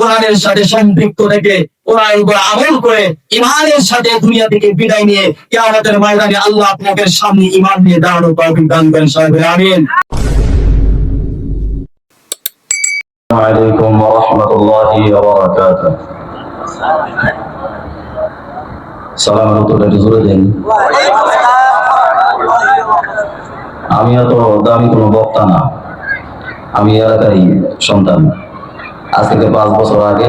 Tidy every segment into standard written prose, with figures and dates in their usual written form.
কোরআনের সাথে সম্পৃক্ত থেকে কোরআনের উপর আমল করে ঈমানের সাথে দুনিয়া থেকে বিদায় নিয়ে কিয়ামতের ময়দানে আল্লাহ আপনাদের সামনে ঈমান নিয়ে দাঁড়ানোর তৌফিক দান করেন সবাই আমিন। عليكم ورحمة الله وبركاته. সালাম আলাইকুম জোরে দেন। আমি এত দামি কোনো বক্তা না, আমি এলাকারই সন্তান। আজ থেকে 5 বছর আগে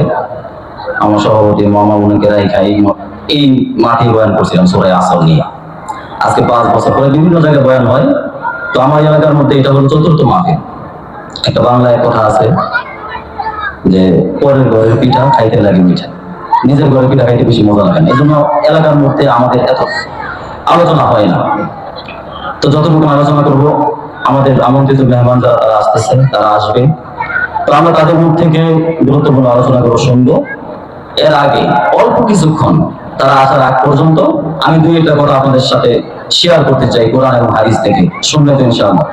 আমার সভাপতি মামা বোনকে রাইখা এই মাটি বয়ান করছিলাম সূরা আসর নিয়ে। আজকে 5 বছর পরে বিভিন্ন জায়গায় বয়ান হয়, তো আমার এলাকার মধ্যে এটা হলো 4র্থ মাহফিল। একটা বাংলায় কথা আছে যে পরের ঘরের পিঠা খাইতে লাগে মিঠা, নিজের ঘরের পিঠা খাইতে বেশি মজা লাগে না। এই জন্য এলাকার মধ্যে আমাদের এত আলোচনা হয় না। তো যতটুকু আলোচনা করব, আমাদের আমন্ত্রিত মেহমান যারা তারা আসতেছে, তারা আসবে, তো আমরা তাদের মুখ থেকে গুরুত্বপূর্ণ আলোচনা করে শুনবো। এর আগে অল্প কিছুক্ষণ তারা আসার আগ পর্যন্ত আমি 2-1টা কথা আপনাদের সাথে শেয়ার করতে চাই কোরআন এবং হাদিস থেকে। শুনবেন তো ইনশাআল্লাহ?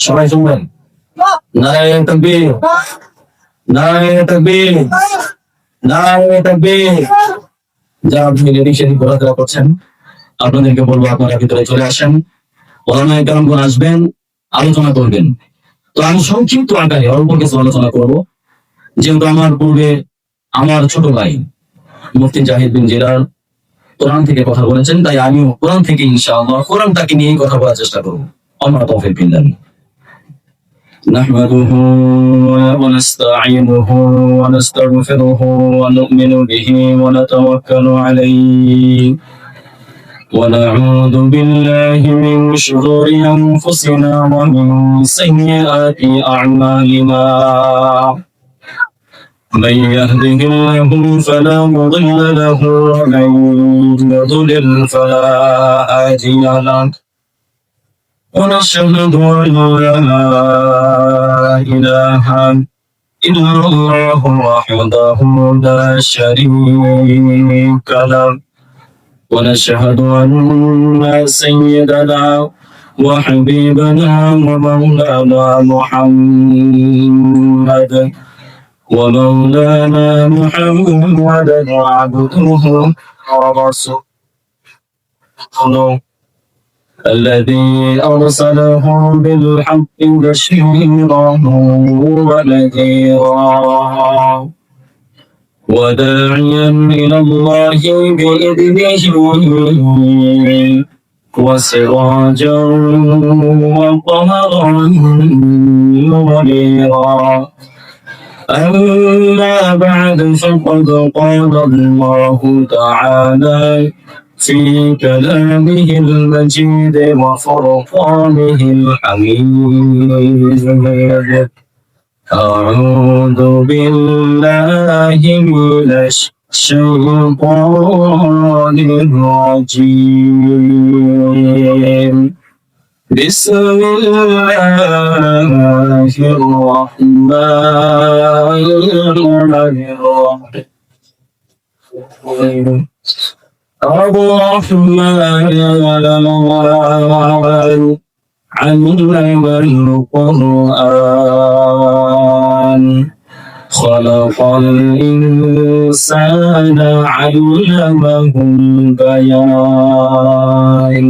সবাই শুনবেন? নারায়ে তাকবীর, নারায়ে তাকবীর, নারায়ে তাকবীর। যারা আপনি রিকশায় ঘোরাফেরা করছেন, আপনাদেরকে বলবো আপনারা ভিতরে চলে আসেন, ওলামায়ে কেরামগণ আসবেন, আলোচনা করবেন। তো আমি সংক্ষিপ্ত আকারে অল্প কিছু আলোচনা করব, যেহেতু আমার পূর্বে আমার ছোট ভাই মুফতি জাহিদ বিন জিলাল কোরআন থেকে কথা বলেছেন, তাই আমিও কোরআন থেকে ইনশাআল্লাহ কোরআনটাকে নিয়েই কথা বলার চেষ্টা করব। আল্লাহ তৌফিক দিন। نحمده ونستعينه ونستغفره ونؤمن به ونتوكل عليه ونعوذ بالله من شرور أنفسنا ومن سيئات أعمالنا. من يهده الله فلا مضل له ومن يضلل فلا هادي له. ونشهد أن لا إله إلا الله وحده لا شريك له. ونشهد أن سيدنا وحبيبنا ومولانا محمد عبده ورسوله الذي أرسله بالحق بشيرا ونذيرا وداعيا إلى الله بإذنه وسراجا وقمرا منيرا. أما بعد فقد قال الله تعالى في كلامه المجيد وفرقانه الحميد: أعوذ بالله من الشيطان الرجيم. بسم الله الرحمن الرحيم. الرحمن علم القرآن خلق الإنسان علمه البيان.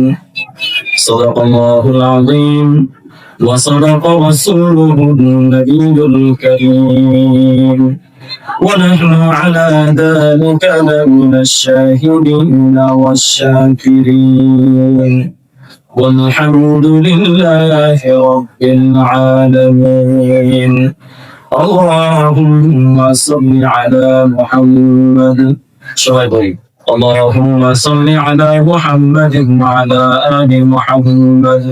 صدق الله العظيم وصدق رسوله النبي الكريم، ونحن على ذلك لمن الشاهدين والشاكرين، والحمد لله رب العالمين. اللهم صل على محمد. اللهم صل على محمد وعلى آل محمد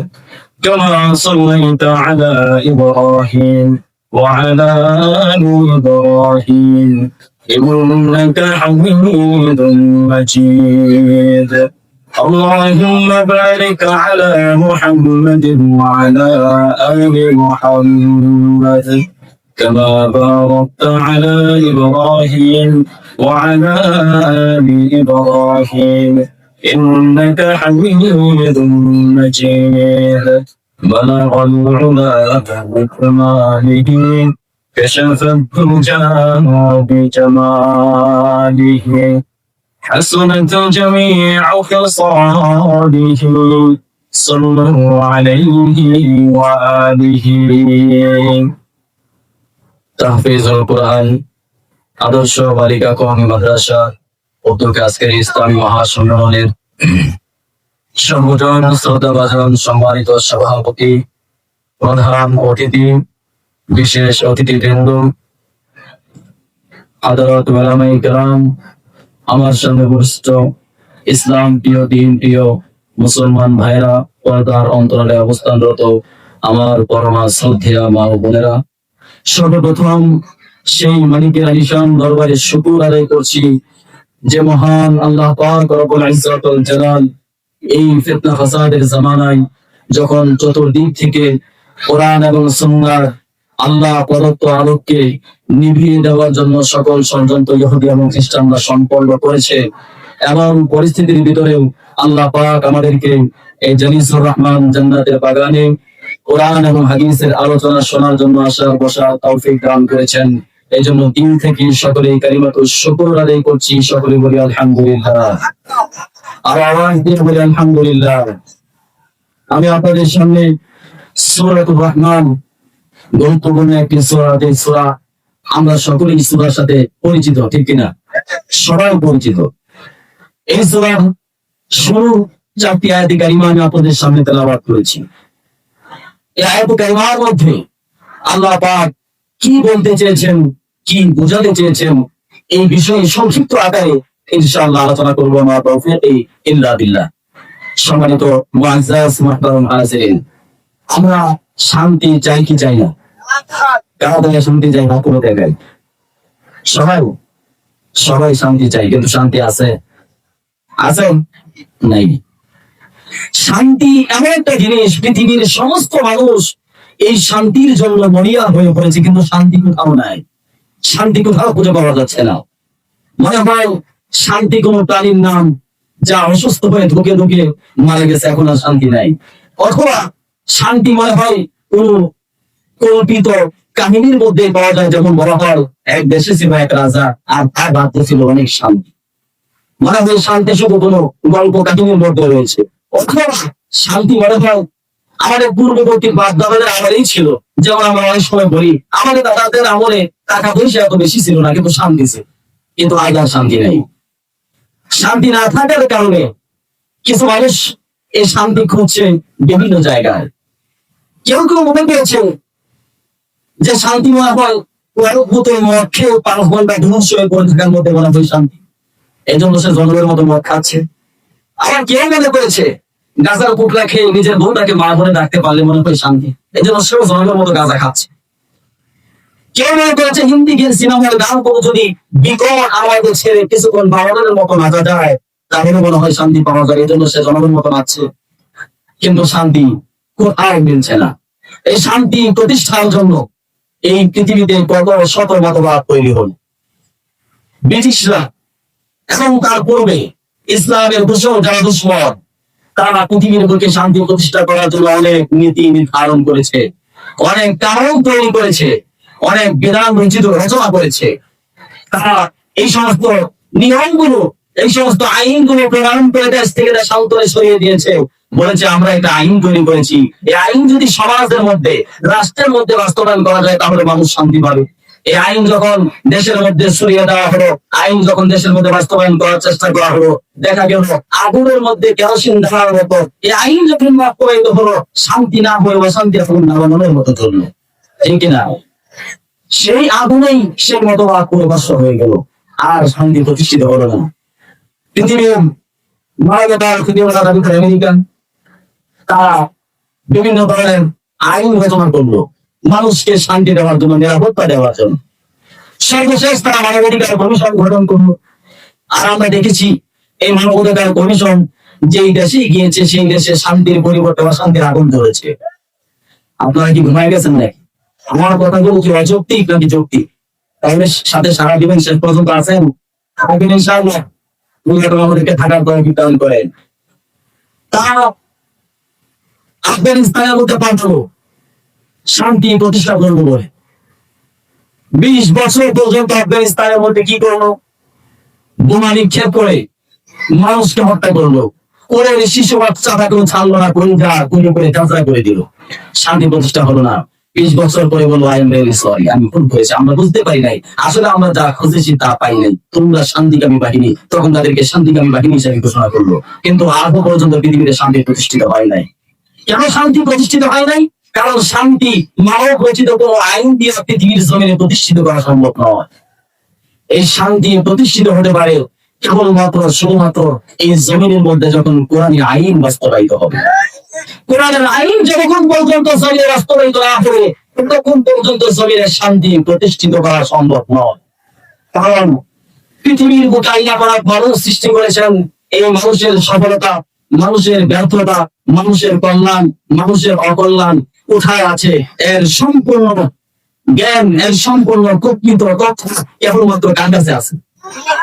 كما صليت على إبراهيم وعلى آل إبراهيم إنك حميد مجيد. اللهم بارك على محمد وعلى آل محمد كما باركت على إبراهيم وعلى آل إبراهيم إنك حميد مجيد. بلغ العلا بكماله كشف الدجى بجماله حسنت جميع خصاله صلوا عليه وآله তাহফিজুল কোরআন আদর্শ বালিকা কওমি মাদ্রাসা উদ্যোগে আজকের ইসলামী মহাসম্মেলনের সংগঠন শ্রদ্ধাভাজন সম্মানিত সভাপতি, প্রধান অতিথি, বিশেষ অতিথিবৃন্দ, আদালত ওলামায়ে কেরাম, আমার সামনে উপস্থিত ইসলাম প্রিয়, দিন প্রিয় মুসলমান ভাইরা, পর্দার অন্তরালে অবস্থানরত আমার পরমা শ্রদ্ধেয় মা ও বোনেরা, সর্বপ্রথম সেই মালিকের আলিশান দরবারে শুকর আদায় করছি যে মহান আল্লাহ পাক রব্বুল ইজ্জত ওয়াল জালাল এই ফিতনা ফাসাদের জামানায় যখন চতুর্দিক থেকে কোরআন এবং সুন্নাহর আল্লাহ প্রদত্ত আলোককে নিভিয়ে দেওয়ার জন্য সকল ষড়যন্ত্র ইহুদি এবং খ্রিস্টানরা সম্পন্ন করেছে, এমন পরিস্থিতির ভিতরেও আল্লাহ পাক আমাদেরকে এই জালিসুর রহমান জান্নাতের বাগানে কোরআন এবং হাদিসের আলোচনা শোনার জন্য আসার বসার তৌফিক দান করেছেন। এই জন্য দিন থেকে সকলে কালিমাতুশ শুকর আদায় করছি, সকলে বলি আলহামদুলিল্লাহ। আর আওয়াজ দিয়ে বলি আলহামদুলিল্লাহ। আমি আপনাদের সামনে সূরাতুর রহমান, গুরুত্বপূর্ণ একটি সূরা, যে সূরা আমরা সকলেই সূরার সাথে পরিচিত, ঠিক কিনা? সবাই পরিচিত। এই সূরার শুরু 4টি আয়াতে কারিমা আমি আপনাদের সামনে তেলাওয়াত করেছি। এই আয়াতে কারিমার মধ্যে আল্লাহ পাক কি বলতে চেয়েছেন, কি বোঝাতে চেয়েছেন, এই বিষয়ে সংক্ষিপ্ত আকারে ইনশাআল্লাহ আলোচনা করবো। আমার তৌফিক ইল্লা বিল্লাহ। সম্মানিত মুআজ্জাজ মুহতারাম হাজিরিন, আমরা শান্তি চাই কি চাই না? কারা দেয় শান্তি চাই না? কোনো জায়গায় সবাই শান্তি চাই, কিন্তু শান্তি আছে নাই। শান্তি এমন একটা জিনিস, পৃথিবীর সমস্ত মানুষ এই শান্তির জন্য মরিয়া হয়ে পড়েছে, কিন্তু শান্তি কোথাও নাই, শান্তি কোথাও খুঁজে পাওয়া যাচ্ছে না। মনে হয় শান্তি কোন প্রাণীর নাম যা অসুস্থ হয়ে ধুকে ধুকে মারা গেছে, এখন আর শান্তি নাই। অথবা শান্তি মনে হয় কোন কল্পিত কাহিনীর মধ্যে পাওয়া যায়, যেমন বলা হয় এক দেশে ছিল এক রাজা আর তার রাজ্যে ছিল অনেক শান্তি। মনে হয় শান্তি শুধু কোনো গল্প কাহিনীর মধ্যে রয়েছে। অথবা শান্তি মনে হয় আমাদের পূর্ববর্তী বাপ-দাদাদের আমলেই ছিল, যেমন আমরা অনেক সময় বলি আমাদের দাদাদের আমলে টাকা পয়সা এত বেশি ছিল না, কিন্তু শান্তি ছিল। কিন্তু আজ আর শান্তি নেই। শান্তি না থাকার কারণে কিছু মানুষ এই শান্তি খুঁজছে বিভিন্ন জায়গায়। কেউ কেউ মনে পেয়েছে যে শান্তি মনে হয় মদ খেয়ে 5 ঘন্টা ধ্বংস হয়ে পড়ে থাকার মধ্যে মনে হয় শান্তি, এই জন্য সে জঙ্গলের মতো মদ খাচ্ছে। আবার কেউ মনে করেছে গাঁজার পুটলা খেয়ে নিজের বউটাকে মা বলে ডাকতে পারলে মনে হয় শান্তি, এই জন্য সেও জঙ্গলের মতো গাঁজা খাচ্ছে। কেউ মনে করেছে হিন্দি সিনেমার গান করে যদি বিকট আওয়াজে ছেড়ে কিছুক্ষণ বাউলের মতো নাচা যায় তাহলে মনে হয় শান্তি পাওয়া যায়, এই জন্য সে জঙ্গলের মতো নাচছে। কিন্তু শান্তি কোথাও মিলছে না। এই শান্তি প্রতিষ্ঠার জন্য এই পৃথিবীতে কত শত মতবাদ তৈরি হল। ব্রিটিশরা এবং তার পূর্বে ইসলামের যারা দুশ্মন, তারা পৃথিবীর বুকে শান্তি প্রতিষ্ঠা করার জন্য অনেক নীতি নির্ধারণ করেছে, অনেক কারণ তৈরি করেছে, অনেক বিধান রচিত রচনা করেছে। তারা এই সমস্ত নিয়মগুলো, এই সমস্ত আইনগুলো প্রমাণ করে দেশ থেকে দেশান্তরে সরিয়ে দিয়েছে, বলেছে আমরা একটা আইন তৈরি করেছি, এই আইন যদি সমাজের মধ্যে, রাষ্ট্রের মধ্যে বাস্তবায়ন করা যায় তাহলে মানুষ শান্তি পাবে। এই আইন যখন দেশের মধ্যে সরিয়ে দেওয়া হলো, আইন যখন দেশের মধ্যে বাস্তবায়ন করার চেষ্টা করা হলো, দেখা গেল আগুনের মধ্যে কেরোসিন ঢালার মতো এই আইন যখন বাস্তবায়িত হলো, শান্তি না হয়ে অশান্তি এখন নামানোর মতো ধরলো, ঠিক কিনা? সেই আগুনেই সেই মতবাদ পুনর্বাস হয়ে গেল, আর শান্তি প্রতিষ্ঠিত হলো না। পৃথিবীর মানবতার আমেরিকা তারা বিভিন্ন ধরনের আইন রচনা করলো মানুষকে শান্তি দেওয়ার জন্য, নিরাপত্তা দেওয়ার জন্য। সর্বশেষ তারা মানবাধিকার কমিশন গঠন করলো। আর আমরা দেখেছি এই মানবাধিকার কমিশন যেই দেশে গিয়েছে সেই দেশে শান্তির পরিবর্তে অশান্তির আগুন জ্বলেছে। আপনারা কি ঘুমায় গেছেন নাকি? আমার কথাগুলো কি অযৌক্তিক নাকি যৌক্তিক? তাহলে সাথে সারা দিবেন, শেষ পর্যন্ত আছেন ইনশাআল্লাহ। আমাদেরকে থাকার পরে বিতরণ করেন। তারা আফগানিস্তানের মধ্যে পাঠালো শান্তি প্রতিষ্ঠা করবো বলে। 20 বছর পর্যন্ত আফগানিস্তানের মধ্যে কি করলো? বোমা নিক্ষেপ করে মানুষকে হত্যা করলো, করে শিশু বাচ্চাটাকেও ছাড়লো না, গুলি করে যাত্রা করে দিল। শান্তি প্রতিষ্ঠা হলো না। 20 বছর পরে বললো আই এম ভেরি সরি, আমি ভুল করেছি, আমরা বুঝতে পারি নাই, আসলে আমরা যা খুঁজেছি তা পাই নাই, তোমরা শান্তিকামী বাহিনী। তখন তাদেরকে শান্তিকামী বাহিনী হিসেবে ঘোষণা করলো। কিন্তু আজও পর্যন্ত পৃথিবীতে শান্তি প্রতিষ্ঠিত হয় নাই। কেন শান্তি প্রতিষ্ঠিত হয় নাই? কারণ শান্তি মানব রচিত কোনো আইন দিয়ে পৃথিবীর জমিনে প্রতিষ্ঠিত করা সম্ভব নয়। এই শান্তি প্রতিষ্ঠিত হতে পারে কেবলমাত্র শুধুমাত্র এই জমিনের মধ্যে যখন কোরআনী আইন বাস্তবায়িত হবে। কোরআনের আইন যতক্ষণ পর্যন্ত জমিনে বাস্তবায়িত না হবে ততক্ষণ পর্যন্ত জমিনে শান্তি প্রতিষ্ঠিত করা সম্ভব নয়। কারণ পৃথিবীর বুকে আইনা করা মানুষ সৃষ্টি করেছেন। এই মানুষের সফলতা, মানুষের ব্যর্থতা, মানুষের কল্যাণ, মানুষের অকল্যাণ কোথায় আছে, এর সম্পূর্ণ জ্ঞান, এর সম্পূর্ণ কল্পিত তথ্য কেবলমাত্র কার কাছে আছে?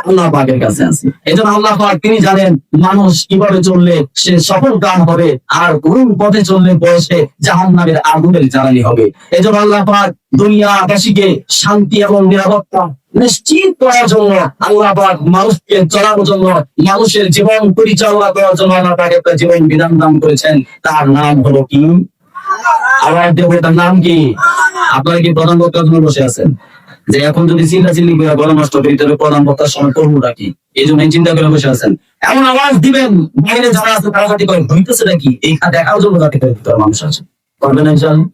আল্লাহ পাকের কাছে আছে। এজন্য আল্লাহ পাক তিনি জানেন মানুষ কিভাবে চললে সে সফল কাম হবে, আর কোন পথে চললে বয়সে জাহান্নামের আগুনের জ্বালানি হবে। এজন্য আল্লাহ পাক দুনিয়াবাসীকে শান্তি এবং নিরাপত্তা নিশ্চিত করার জন্য আল্লাহ পাক মানুষকে চলার জন্য, মানুষের জীবন পরিচালনা করার জন্য আল্লাহ পাক একটা জীবন বিধান দান করেছেন। তার নাম হলো কি? আল্লাহ দেব, তার নাম কি? আপনারা কি প্রধান বক্তার জন্য বসে আছেন যে এখন যদি চিল্লাচিল্লি করে গলা নষ্ট করি তাহলে প্রধান বক্তার সময় করবোটা কি? এই জন্য চিন্তা করে বসে আছেন। এমন আওয়াজ দিবেন বাইরে যারা আছে তারা জাতি করে হইতেছে নাকি, এই দেখার জন্য জাতি করে দিতে মানুষ আছে। করবেন ইনশাআল্লাহ।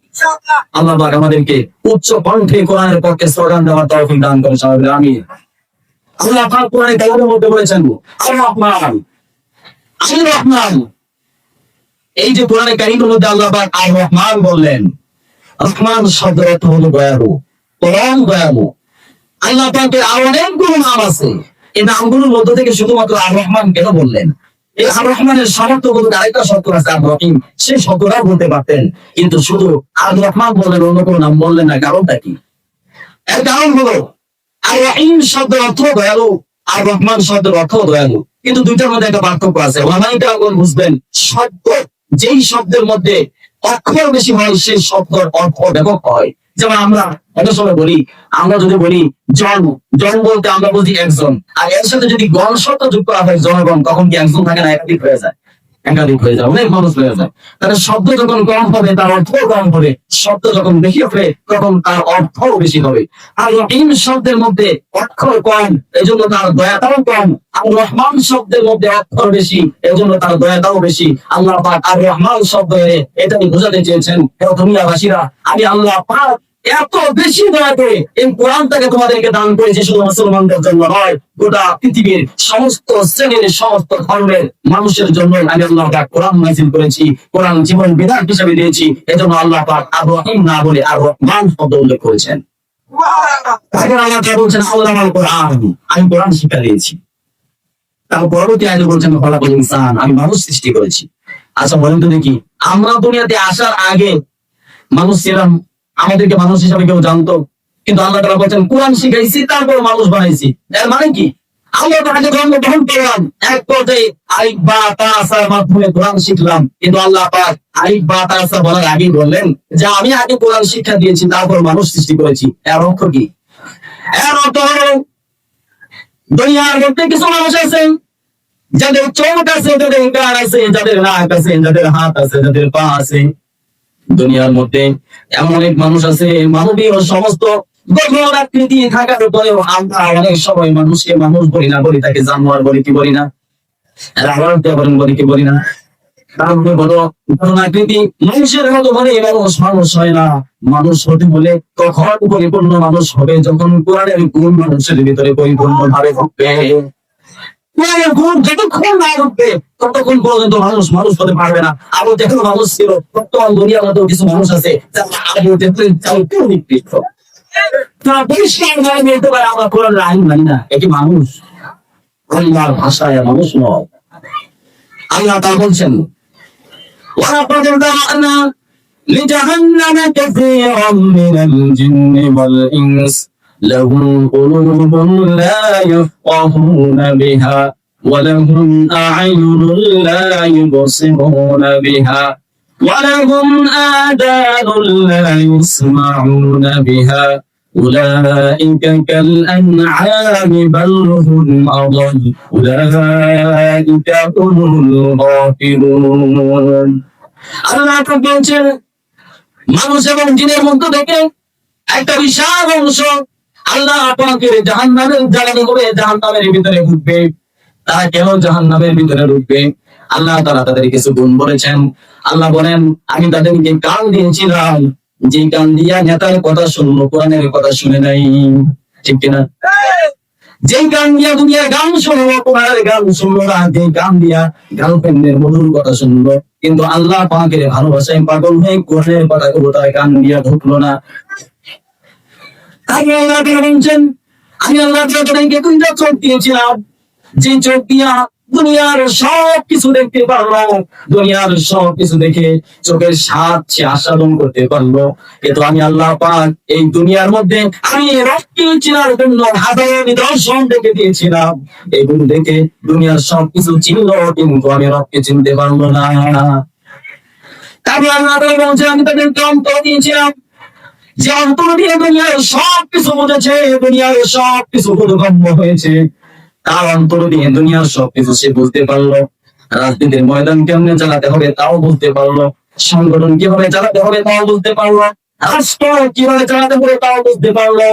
আল্লাহ পাক আমাদেরকে উচ্চ কণ্ঠে কোরআনের পক্ষে স্লোগান দেওয়ার তৌফিক দান করেন সবাই বলে আমিন। আল্লাহ পাক কোরআনে কালামের মধ্যে বলেছেন আর রহমান, আর রহমান। এই যে কোরআনে কারীমের মধ্যে আল্লাহ পাক আর রহমান বললেন, রহমান শব্দের অর্থ হলো দয়ালু, পরম দয়ালু। আল্লাহ পাকের আর অনেকগুলো নাম আছে, এই নামগুলোর মধ্য থেকে শুধুমাত্র আর রহমান কেন বললেন? এই আর রহমানের সমর্থ বলতে আরেকটা শব্দ আছে আর রহিম, সেই শব্দটা বলতে পারতেন, কিন্তু শুধু আর রহমান বললেন, অন্য কোনো নাম বললেন না। কারণটা কি? এর কারণ হলো আর রহিম শব্দের অর্থ দয়ালু, আর রহমান শব্দের অর্থ দয়ালু, কিন্তু দুইটার মধ্যে একটা পার্থক্য আছে। ওলামাইটা বুঝবেন, শব্দ যেই শব্দের মধ্যে অক্ষর বেশি হয় সেই শব্দের অর্থ ব্যাপক হয়। যেমন আমরা একটা সময় বলি, আমরা যদি বলি জন, জন বলতে আমরা বুঝি একজন, আর এর সাথে যদি গণ শব্দ যোগ করা হয় জনগণ, তখন কি একজন থাকে না, একাধিক হয়ে যায়, একাধিক হয়ে যায়, অনেক মানুষ হয়ে যায়। তাহলে শব্দ যখন কম হবে তার অর্থ কম হবে, শব্দ যখন বেশি হবে তখন তার অর্থও বেশি হবে। আর রহিম শব্দের মধ্যে অক্ষর কম, এই জন্য তার দয়াটাও কম। আর রহমান শব্দের মধ্যে অক্ষর বেশি, এই জন্য তার দয়াটাও বেশি। আল্লাহ পাক আর রহমান শব্দ এটাই বোঝাতে চেয়েছেন, দুনিয়াবাসীরা আমি আল্লাহ পাক এত বেশি দয়া করে এই কোরআনটাকে তোমাদেরকে দান করেছি, শুধু মুসলমানদের জন্য নয়, গোটা পৃথিবীর সমস্ত শ্রেণীর সমস্ত ধর্মের মানুষের জন্য আমি আল্লাহ পাক কোরআন নাযিল করেছি, কোরআন জীবন বিধান হিসেবে দিয়েছি। এজন্য আল্লাহ পাক আর রহিম না বলে আর রহমান শব্দ উল্লেখ করেছেন। তারপর আল্লাহ তাআলা বলছেন আল্লাহ আল কোরআন, আমি কোরআন শিক্ষা দিয়েছি। তার পরবর্তী আয়াতে বলছেন খলাকাল ইনসান, আমি মানুষ সৃষ্টি করেছি। আচ্ছা বলেন তো দেখি, আমরা দুনিয়াতে আসার আগে মানুষ ছিলাম? আমাদেরকে মানুষ হিসাবে কেউ জানতো? কিন্তু আল্লাহ তাআলা বলেন কোরআন শিখাইছি তারপর মানুষ বানাইছি। এর মানে কি? আমরা তাকে জন্মগ্রহণ করলাম, এক পর্যায়ে আলিফ বা তা সার মাধ্যমে কোরআন শিখলাম, কিন্তু আল্লাহ পাক আলিফ বা তা সা বলার আগে বললেন যে আমি আগে কোরআন শিক্ষা দিয়েছি তারপর মানুষ সৃষ্টি করেছি। এর অর্থ কি? এর অর্থ হলো দুনিয়ার মধ্যে কিছু মানুষ আছে যাদের চোখ আছে, যাদের কান আছে, যাদের নাক আছে, যাদের হাত আছে, যাদের পা আছে। দুনিয়ার মধ্যে এমন অনেক মানুষ আছে মানবীয় সমস্ত গঠন আকৃতি থাকার পরেও আমরা অনেক সময় মানুষকে মানুষ বলি না, বলি তাকে জানোয়ার বলি, কি বলি না? বলি কি বলি না? তারপরে বলো গঠন আকৃতি মানুষের মতো বলে মানুষ মানুষ হয় না। মানুষ হতে বলে কখন পরিপূর্ণ মানুষ হবে? যখন কোরআনের গুণ মানুষের ভিতরে পরিপূর্ণ ভাবে ঢুকবে। কোরআনের গুণ যতক্ষণ না ঢুকবে ততক্ষণ পর্যন্ত মানুষ মানুষ হতে পারবে না। আরো দেখো মানুষ ছিল, বর্তমান দুনিয়ার মধ্যে কিছু মানুষ আছে যারা আগে কেউ নিকৃষ্ট, তারা পরিষ্কার ভাবে বলতে পারে আমরা কোরআনের আইন মানি না। এটি মানুষ, আল্লাহর ভাষায় মানুষ নয়। আল্লাহ তা বলছেন ولقد ذرأنا لجهنم كثيرا من الجن والإنس لهم قلوب لا يفقهون بها ولهم أعين لا يبصرون بها ولهم آذان لا يسمعون بها أولئك كالأنعام بل هم أضل أولئك هم الغافلون আল্লাহ তাআলা বলছেন মানুষ এবং জিনের মধ্য থেকে একটা বিশাল অংশ আল্লাহ পাকের জাহান্নামের জ্বালানি করে জাহান্নামের ভিতরে ঢুকবে। তারা কেন জাহান্নামের ভিতরে ঢুকবে? আল্লাহ তাআলা তাদের কিছু গুণ বলেছেন। আল্লাহ বলেন, আমি তাদেরকে কান দিয়েছিলাম, যে কান দিয়া নেতার কথা শুনলো, কোরআনের কথা শুনে নাই। ঠিক কিনা? যে গান দিয়া দুনিয়ার গান শুনলো, কোরআনের গান শুনলো না। যে গান দিয়া গার্লফ্রেন্ডের মধুর কথা শুনলো, কিন্তু আল্লাহ পাকের ভালোবাসায় পাগল হয়ে কোরআনের কথাগুলো তার কান দিয়া ঢুকলো না। তাই আল্লাহ বলছেন, আমি আল্লাহ তাদেরকে দুইটা চোখ দিয়েছিলাম, যে চোখ দিয়া দুনিয়ার সব কিছু দেখতে পারলো, দুনিয়ার সব কিছু দেখে চোখের স্বাদ সে আস্বাদন করতে পারলো। কিন্তু আমি আল্লাহ পাক এই দুনিয়ার মধ্যে আমি রক্ত চিনার জন্য হাজারো নিদর্শন দেখে দিয়েছিলাম। এগুলো দেখে দুনিয়ার সব কিছু চিনলো, কিন্তু আমি রক্ত চিনতে পারলো না। তারপর আল্লাহ তাআলা বলছেন, আমি তাদেরকে অন্তর দিয়েছিলাম, যে অন্তর দিয়ে দুনিয়ার সব কিছু বুঝেছে, দুনিয়ার সব কিছু বোধগম্য হয়েছে। তার অন্তর দিয়ে দুনিয়ার সবকিছু সে বুঝতে পারলো। রাজনীতির ময়দান কেমনে চালাতে হবে তাও বুঝতে পারলো, সংগঠন কিভাবে চালাতে হবে তাও বুঝতে পারলো, রাষ্ট্র কিভাবে চালাতে হবে তাও বুঝতে পারলো,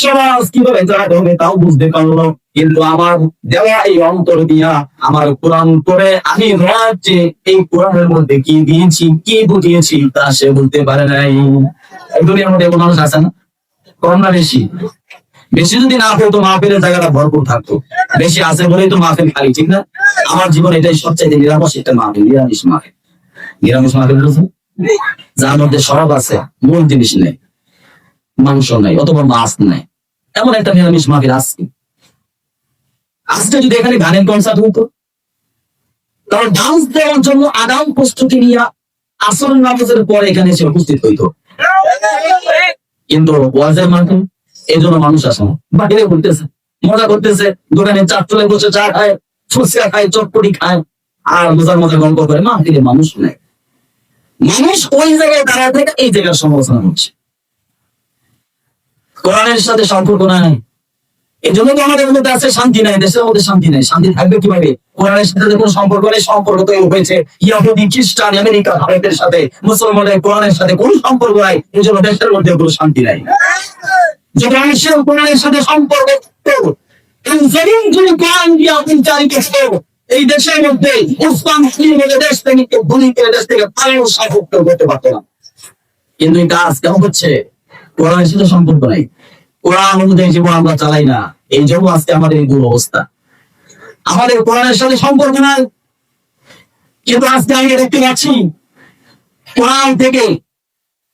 সমাজ কিভাবে চালাতে হবে তাও বুঝতে পারলো। কিন্তু আমার দেওয়া এই অন্তর দিয়া আমার কোরআন পড়ে আমি রাজ্যে এই কোরআনের মধ্যে কি দিয়েছি, কি বুঝিয়েছি তা সে বুঝতে পারে নাই। এই দুনিয়ার মধ্যে এমন মানুষ আছে না? কম না বেশি? বেশি যদি না হতো মাহফিলের জায়গাটা ভরপুর থাকতো, বেশি আছে বলেই তো মাহফিল খালি। ঠিক না? আমার জীবন এটাই সবচাইতে নিরাময় একটা মাহফিল, নিরামিষ মাহফিল। নিরামিষ মাহফিল যার মধ্যে সব আছে, মূল জিনিস নেই, মাংস নাই অথবা মাছ নাই, এমন একটা নিরামিষ মাহফিল আজকে। আজকে যদি এখানে গানের কনসার্ট হতো, তাহলে ডান্স দেওয়ার জন্য আগাম প্রস্তুতি নিয়ে আসর নামাজের পরে এখানে এসে উপস্থিত হইতো। কিন্তু ওয়াজের মাহফিল এই জন্য মানুষ আসে না, বাকিরে ঘুরতেছে, মজা করতেছে, দোকানে চার চলে বসে চা খায়, ফুচকা খায়, চটপটি খায়, আর মজার মজার গল্প করে। মাহফিলে মানুষ নেই। মানুষ ওই জায়গায় দাঁড়ায় থেকে এই জায়গার সমালোচনা হচ্ছে, কোরআনের সাথে সম্পর্ক নাই। এই জন্য তো আমাদের মধ্যে আছে শান্তি নাই, দেশের মধ্যে শান্তি নাই। শান্তি থাকবে কিভাবে? কোরআনের সাথে কোনো সম্পর্ক নেই। সম্পর্ক তো হয়েছে ইহুদি, খ্রিস্টান, আমেরিকা, ভারতের সাথে, মুসলমানের কোরআনের সাথে কোনো সম্পর্ক নাই। এই জন্য দেশের মধ্যে কোনো শান্তি নাই। যদি মানুষের কোরআনের সাথে সম্পর্ক যদি কোরআন দিয়ে বিচারিত এই দেশের মধ্যে উসমান দেশ থেকে গুলিকে দেশ থেকে পালানো সম্পর্ক করতে পারতো না। কিন্তু এটা আজ কেমন হচ্ছে? কোরআনের সাথে সম্পর্ক নাই, কোরআন অনুযায়ী জীবন আমরা চালাই না। এই জন্য আজকে আমাদের এই দুরবস্থা। আমাদের কোরআনের সাথে সম্পর্ক নাই, কিন্তু আজকে আমি দেখতে পাচ্ছি কোরআন থেকে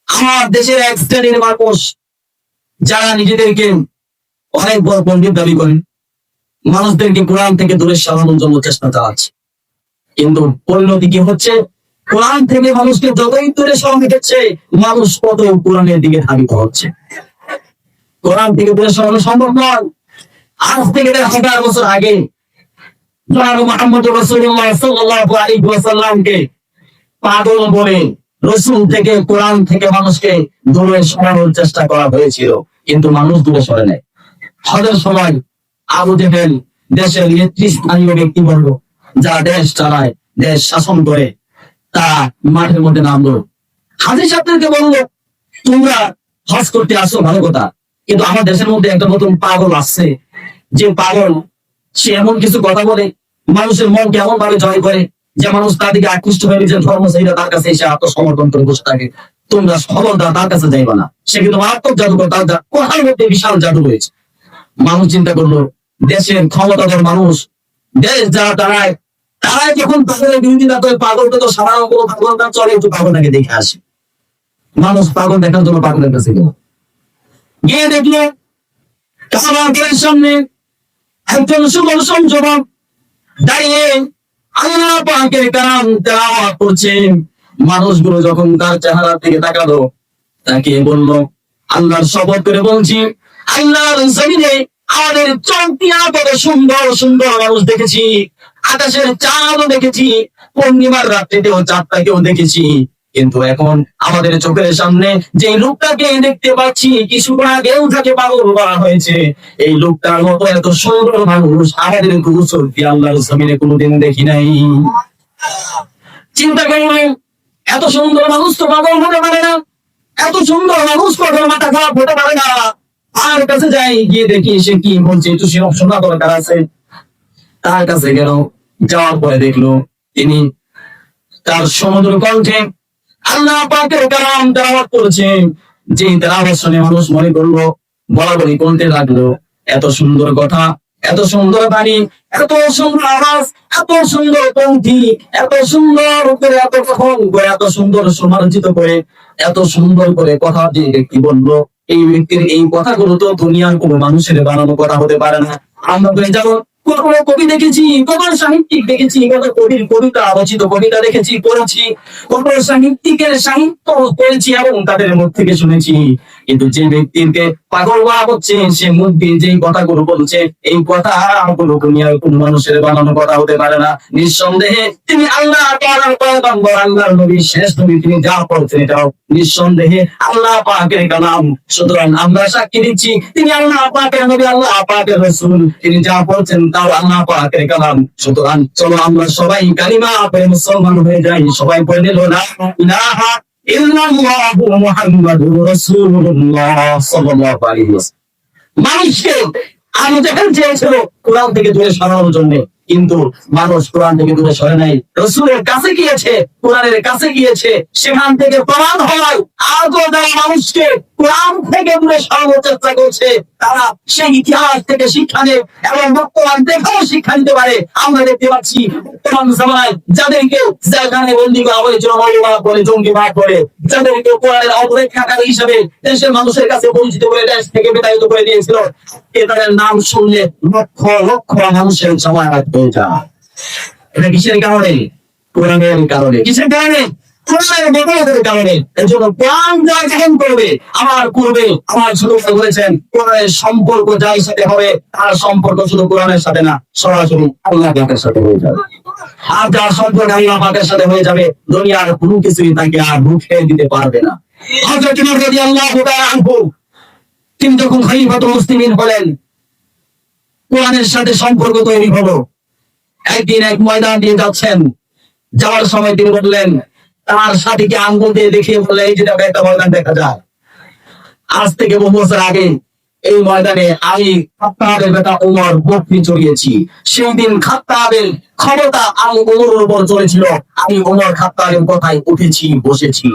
আমার দেশের এক শ্রেণীর মানুষ যারা নিজেদেরকে অনেক বড় পণ্ডিত দাবি করেন, মানুষদেরকে কোরআন থেকে দূরে সরানোর জন্য চেষ্টা চালাচ্ছে। কিন্তু পরিণতি কি হচ্ছে? কোরআন থেকে মানুষকে যতই দূরে সরানো হচ্ছে, মানুষ কত কোরআনের দিকে ধাবিত হচ্ছে। কোরআন থেকে দূরে সরানো সম্ভব নয়। আজ থেকে 1000 বছর আগে মুহাম্মদ রাসূলুল্লাহ সাল্লাল্লাহু আলাইহি ওয়াসাল্লামকে পাগল বলে রসুল থেকে, কোরআন থেকে মানুষকে দূরে সরানোর চেষ্টা করা হয়েছিল, কিন্তু মানুষ দূরে সরে নেয়। হজের সময় আবু জেহেল দেশের নেতৃস্থানীয় ব্যক্তিবর্গ যারা দেশ চালায়, দেশ শাসন করে, তারা মাঠের মধ্যে নামলো। হাজী সাহেবদেরকে বললো, তোমরা হজ করতে আসো, ভালো কথা, কিন্তু আমার দেশের মধ্যে একটা নতুন পাগল আসছে, যে পাগল সে এমন কিছু কথা বলে মানুষের মন কেমন ভাবে জয় করে যে মানুষ তার দিকে আকৃষ্ট হয়ে যে ধর্ম সেইটা তার কাছে এসে আত্মসমর্পণ করে বসে থাকে। তোমরা খবরদার তার কাছে যাইবা না, সে কিন্তু মারাত্মক জাদুকর, তার কোরআনের মধ্যে বিশাল জাদু রয়েছে। মানুষ চিন্তা করলো, দেশের ক্ষমতাধর মানুষ, দেশ যারা দাঁড়ায়, তারাই যখন পাগলের বিরোধিতা করে, পাগলকে তো সাধারণ কোনো পাগল না চলে, একটু পাগলটাকে দেখে আসে। মানুষ পাগল দেখার জন্য পাগলের কাছে গেল, গিয়ে দেখলো কাবাগের সামনে একজন সুবল সংযমক দাঁড়িয়ে আল্লাহ পাকের কালাম তেলাওয়াত করছে। মানুষগুলো যখন তার চেহারা থেকে তাকালো, তাকে বলল, আল্লাহর শপথ করে বলছি, আল্লাহর জমিনে আমাদের চোখ দিয়া কত সুন্দর সুন্দর মানুষ দেখেছি, আকাশের চাঁদও দেখেছি, পূর্ণিমার রাত্রিতেও চাঁদটাকেও দেখেছি, কিন্তু এখন আমাদের চোখের সামনে যে লোকটাকে দেখতে পাচ্ছি, কিছুক্ষণ আগেও তাকে পাগল বলা হয়েছে, এই লোকটার মতো এত সুন্দর মানুষ আমাদের গুরুচর্তি আল্লাহর জমিনে কোনোদিন দেখি নাই। চিন্তা করেন, এত সুন্দর মানুষ তো পাগল হতে পারে না, এত সুন্দর মানুষ কখনো মাথা খারাপ হতে পারে না। আর কাছে যাই, গিয়ে দেখি সে কি বলছে, একটু সে শোনা দরকার আছে। তার কাছে গেল, যাওয়ার পরে দেখলো তিনি তার সমুদ্র কণ্ঠে আল্লাহ পাকের কালাম তেলাওয়াত করছে। যে তেলাওয়াত শুনে মানুষ মনে করলো, বলা বলি করতে লাগলো, এত সুন্দর কথা, এত সুন্দর বাণী, এত সুন্দর আওয়াজ, এত সুন্দর পঙ্ক্তি, এত সুন্দর করে, এত কখন করে, এত সুন্দর সমালোচিত করে, এত সুন্দর করে কথা যে ব্যক্তি বললো, এই ব্যক্তির এই কথাগুলো তো দুনিয়ার কোনো মানুষের বানানো কথা হতে পারে না। আমরা তো যাবো, কত কবি দেখেছি, কত সাহিত্যিক দেখেছি, কত কবির কবিতা, রচিত কবিতা দেখেছি, পড়েছি, কত সাহিত্যিকের সাহিত্য পড়েছি এবং তাদের মুখ থেকে শুনেছি। কিন্তু যে ব্যক্তিকে পাগল বলা হচ্ছে, সে মুখ দিয়ে যে কথাগুলো বলছে, এই কথা কোনো দুনিয়ার কোন মানুষের বানানো কথা হতে পারে না। নিঃসন্দেহে তিনি আল্লাহ তাআলার পয়গম্বর, আল্লাহর নবী, শেষ নবী, তিনি যা বলছেন এটাও নিঃসন্দেহে আল্লাহ পাকের কালাম। সুতরাং আমরা সাক্ষী দিচ্ছি তিনি আল্লাহ পাকের নবী, আল্লাহ পাকের রাসূল, তিনি যা বলছেন তাও আল্লাহ পাকের কালাম। সুতরাং চলো আমরা সবাই কালিমা পড়ে মুসলমান হয়ে যাই। সবাই পড়ে নিল লা ইলাহা ইল্লাল্লাহু মুহাম্মাদুর রাসূলুল্লাহ সাল্লাল্লাহু আলাইহি ওয়াসাল্লাম। মানুষকে আমি যেখানে চেয়েছিল কোরআন থেকে দূরে সরানোর জন্য, কিন্তু মানুষ কোরআন থেকে দূরে সরে নাই, রসুলের কাছে গিয়েছে, কোরআনের কাছে গিয়েছে, সেখান থেকে প্রমাণ হয় আজও যারা মানুষকে কোরআন থেকে দূরে সরানোর চেষ্টা করছে, তারা সেই ইতিহাস থেকে শিক্ষা নেয় এবং বর্তমান দেখেও শিক্ষা নিতে পারে। আমরা দেখতে পাচ্ছি বর্তমান জামানায় যাদেরকে জেলখানায় বন্দী করা হয়েছিল, মৌলবাদ বলে, জঙ্গিবাদ বলে, যাদেরকে কোরআনের অপরেখাকারী হিসেবে দেশের মানুষের কাছে পরিচিত করে দেশ থেকে বিতাড়িত করে দিয়েছিল, তাদের নাম শুনলে লক্ষ লক্ষ মানুষের জামায়াত হয়ে যায়। এটা কিসের কারণে? কোরআনের কারণে। কিসের কারণে? কোরআনের বদলের কারণে। এর জন্য কোরআন যা গ্রহণ করবে, আমার পূর্বে আমার ছোট ভাই বলেছেন, কোরআনের সম্পর্ক যার সাথে হবে তার সম্পর্ক শুধু কোরআনের সাথে না, সরাসরি আল্লাহ পাকের সাথে হয়ে যাবে। আর যার সম্পর্ক আল্লাহ পাকের সাথে হয়ে যাবে, দুনিয়ার কোনো কিছুই তাকে আর রুখে দিতে পারবে না। হযরত ওমর রাদিয়াল্লাহু তাআলা আনহু, তিনি যখন খলিফাতুল মুসলিমিন হলেন, কোরআনের সাথে সম্পর্ক তৈরি হলো। একদিন এক ময়দান দিয়ে যাচ্ছেন, যাওয়ার সময় তিনি বললেন, তার সাথীকে আঙ্গুল দিয়ে দেখিয়ে বললেন, এই যেটা একটা ময়দান দেখা যায়, আজ থেকে বহু বছর আগে এই ময়দানে আমি খাত্তাবের বেটা ওমর বকরি চড়িয়েছি। সেই দিন খাত্তাবের ক্ষমতা আমি ওমরের উপর চলেছিল, আমি ওমর খাত্তাবের কথায় উঠেছি, বসেছি।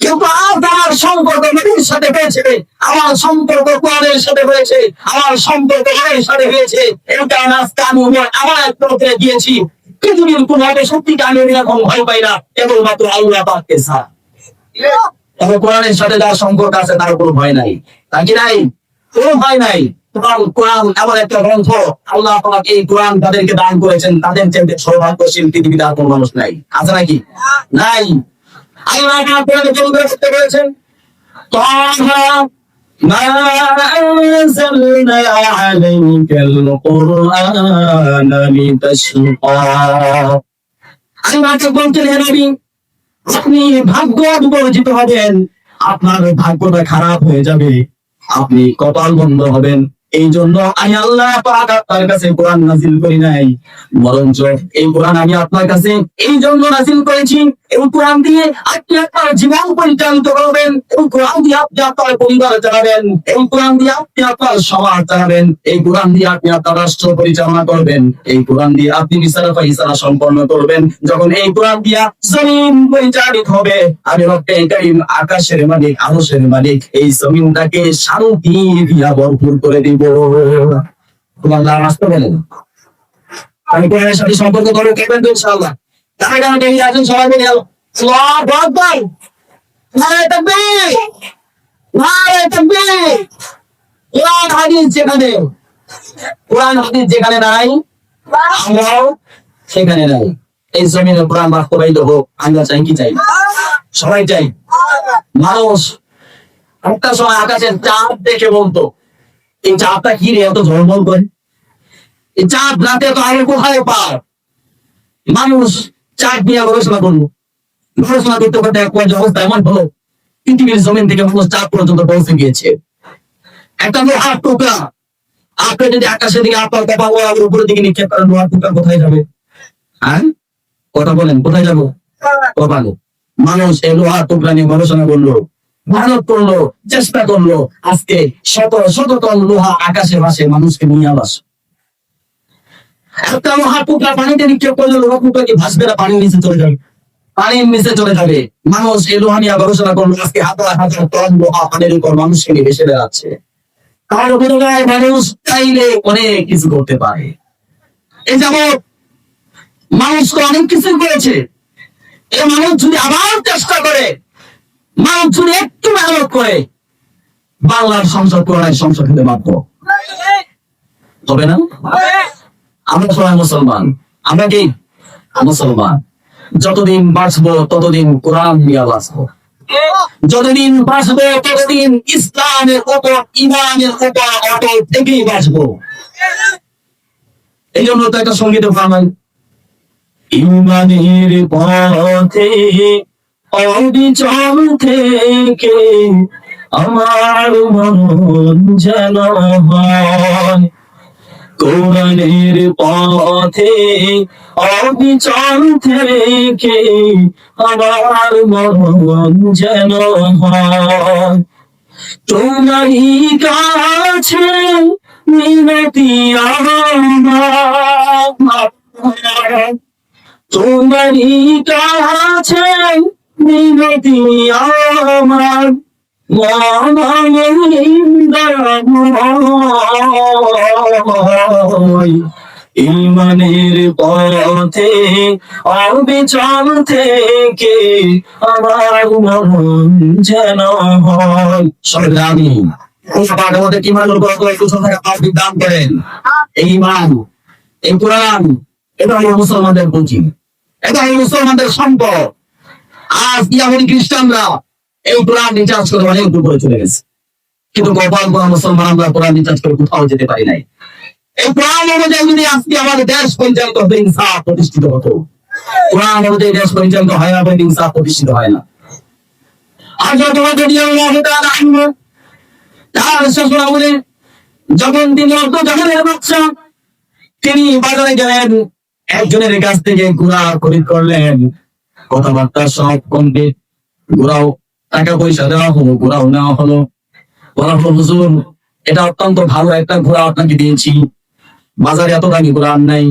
কিন্তু আজ আমার সম্পর্ক নবীর সাথে হয়েছে, আমার সম্পর্ক কোরআনের সাথে হয়েছে, আমার সম্পর্ক কোরআনের সাথে হয়েছে। এই কারণে আজকে আমি আমার এক পথে গিয়েছি। পৃথিবীর কোন একটা সত্যিকে আমি এরকম ভয় পাই না, কেবলমাত্র আল্লাহ পাককে ছাড়া। তবে কোরআনের সাথে যার সম্পর্ক আছে তার কোনো ভয় নাই, তা কি নাই? কোনো ভয় নাই। কোরআন এমন একটা গ্রন্থ, আল্লাহ পাক এই কোরআন তাদেরকে দান করেছেন, তাদের চেয়ে সৌভাগ্যশীল পৃথিবীতে আর কোনো মানুষ নাই। আছে নাকি? নাই। আল্লাহ কোরআনে করতে বলেছেন, তাহা মা আনজালনা আলাইকাল কুরআনা লিতাশকা। আল্লাহ বলছেন, হে নবী, আপনি ভাগ্য বিপর্যিত হবেন, আপনার ভাগ্যটা খারাপ হয়ে যাবে, আপনি কপাল বন্ধ হবেন। এই জন্য আমি আল্লাহ পাক আপনার কাছে কোরআন নাযিল করি নাই, বরঞ্চ এই কোরআন আমি আপনার কাছে এই জন্য নাযিল করেছি, এই কোরআন দিয়ে আপনি আপনার জীবন পরিচালিত করবেন, এই কোরআন দিয়ে আপনি আপনার পরিবার চালাবেন, এই কোরআন দিয়ে আপনি আপনার সমাজ চালাবেন, এই কোরআন দিয়ে আপনি আপনার রাষ্ট্র পরিচালনা করবেন, এই কোরআন দিয়ে আপনি বিচার ফাইসালা সম্পন্ন করবেন। যখন এই কোরআন দিয়া জমিন পরিচালিত হবে, আমি রব্বুল কারীম, আকাশের মালিক, আরশের মালিক, এই জমিনটাকে শান্তি দিয়া ভরপুর করে দিব। আল্লাহ রাস্তা বলেন, আমি কোরআনের সাথে সম্পর্ক করে কেবেন তো ইনশাআল্লাহ। তাই না? এই আছেন সবাই মিলে আল্লাহু আকবার, নারে তাকবীর, নারে তাকবীর। কোরআন হাদিস যেখানে, কোরআন হাদিস যেখানে নাই, আমরাও সেখানে নাই। এই জমিনে কোরআন বাস্তবায়িত হোক, আমরা চাই কি চাই? সবাই চাই। মানুষ একটা সময় আকাশের চাঁদ দেখে বলতো, এই চাঁদটা কি রে এত ঝলমল করে, এই চাঁদ রাতে তো আগে কোথায় পার? মানুষ চাঁদ নিয়ে গবেষণা করলো, গবেষণা করতে করতে এক পর্যায়ে অবস্থা এমন হলো, পৃথিবীর জমিন থেকে মানুষ চাঁদ পর্যন্ত পৌঁছে গিয়েছে। একটা লোহার টুকরা আপনি যদি আকাশের দিকে আপনার কপাল বরাবর উপরের দিকে নিক্ষেপ করেন, লোহার টুকরা কোথায় যাবে? হ্যাঁ, কথা বলেন, কোথায় যাবো? কপালে। মানুষ এই লোহার টুকরা নিয়ে গবেষণা করলো, মেহনত করলো, চেষ্টা করলো, আজকে শত শত টন লোহা আকাশে ভাসে মানুষকে নিয়ে আবাস। একটা লোহার টুকরা পানিতে নিক্ষেপ করলে লোহার টুকরা কি ভাসবে না পানির নিচে চলে যাবে? পানির নিচে চলে যাবে। মানুষ এই লোহা নিয়ে গবেষণা করলো, আজকে হাজার হাজার টন লোহা পানির উপর মানুষকে নিয়ে ভেসে বেড়াচ্ছে। তার বিনিময়ে মানুষ চাইলে অনেক কিছু করতে পারে। এই যেমন মানুষ তো অনেক কিছু করেছে, এই মানুষ যদি আবার চেষ্টা করে, মানুষ যদি একটু মেহনত করে, বাংলার সংসদ পুরানায় সংসদ হতে বাধ্য হবে না? আমরা সবাই মুসলমান, আমরা কি মুসলমান? যতদিন বাঁচবো ততদিন কোরআন নিয়ে বাঁচবো, যতদিন বাঁচবো ততদিন ইসলামের উপর, ইমানের উপর অটল থেকেই বাঁচবো। এই জন্য তো একটা সঙ্গীত ফার্মান, ইমানের পথে অবিচল থেকে আমার মন যেন হয়, কোরআনের পথে অবিচল থেকে আমার মন যেন হয়, তোমারই কাছে মিনতি আমার, তোমারই কাছে মিনতি আমার, ইমানের পথে অবিচল থেকে আমার মন যেন হয়। সংগ্রামী আমাদের কি মানুষ দান করেন? এই ইমান, এই কোরআন, এটা হলো মুসলমানদের পুঁজি, এটা হলো মুসলমানদের সম্পদ। আজ ইয়াহুদি খ্রিস্টানরা এই কোরআন রিচার্জ করে অনেক উপরে চলে গেছে, কিন্তু গোপাল গোয়া মুসলমান আমরা কোরআন রিচার্জ করে কোথাও যেতে পারি নাই। এই কোরআন অনুযায়ী যদি আজকে আমাদের দেশ পরিচালিত হতো, ইনসাফ প্রতিষ্ঠিত হতো। কোরআন অনুযায়ী দেশ পরিচালিত হয় না, ইনসাফ প্রতিষ্ঠিত হয় না। আর যখন তিনি অর্ধজাহানের বাদশা, তিনি বাজারে গেলেন, একজনের কাছ থেকে ঘোড়া খরিদ করলেন, কথাবার্তা সব কমপ্লিট, ঘোড়াও টাকা পয়সা দেওয়া হলো, ঘোড়াও নেওয়া হলো। বলা হলো, হুজুর এটা অত্যন্ত ভালো একটা ঘোড়া আপনাকে দিয়েছি, বাজারে এত দামি ঘোড়া আর নাই।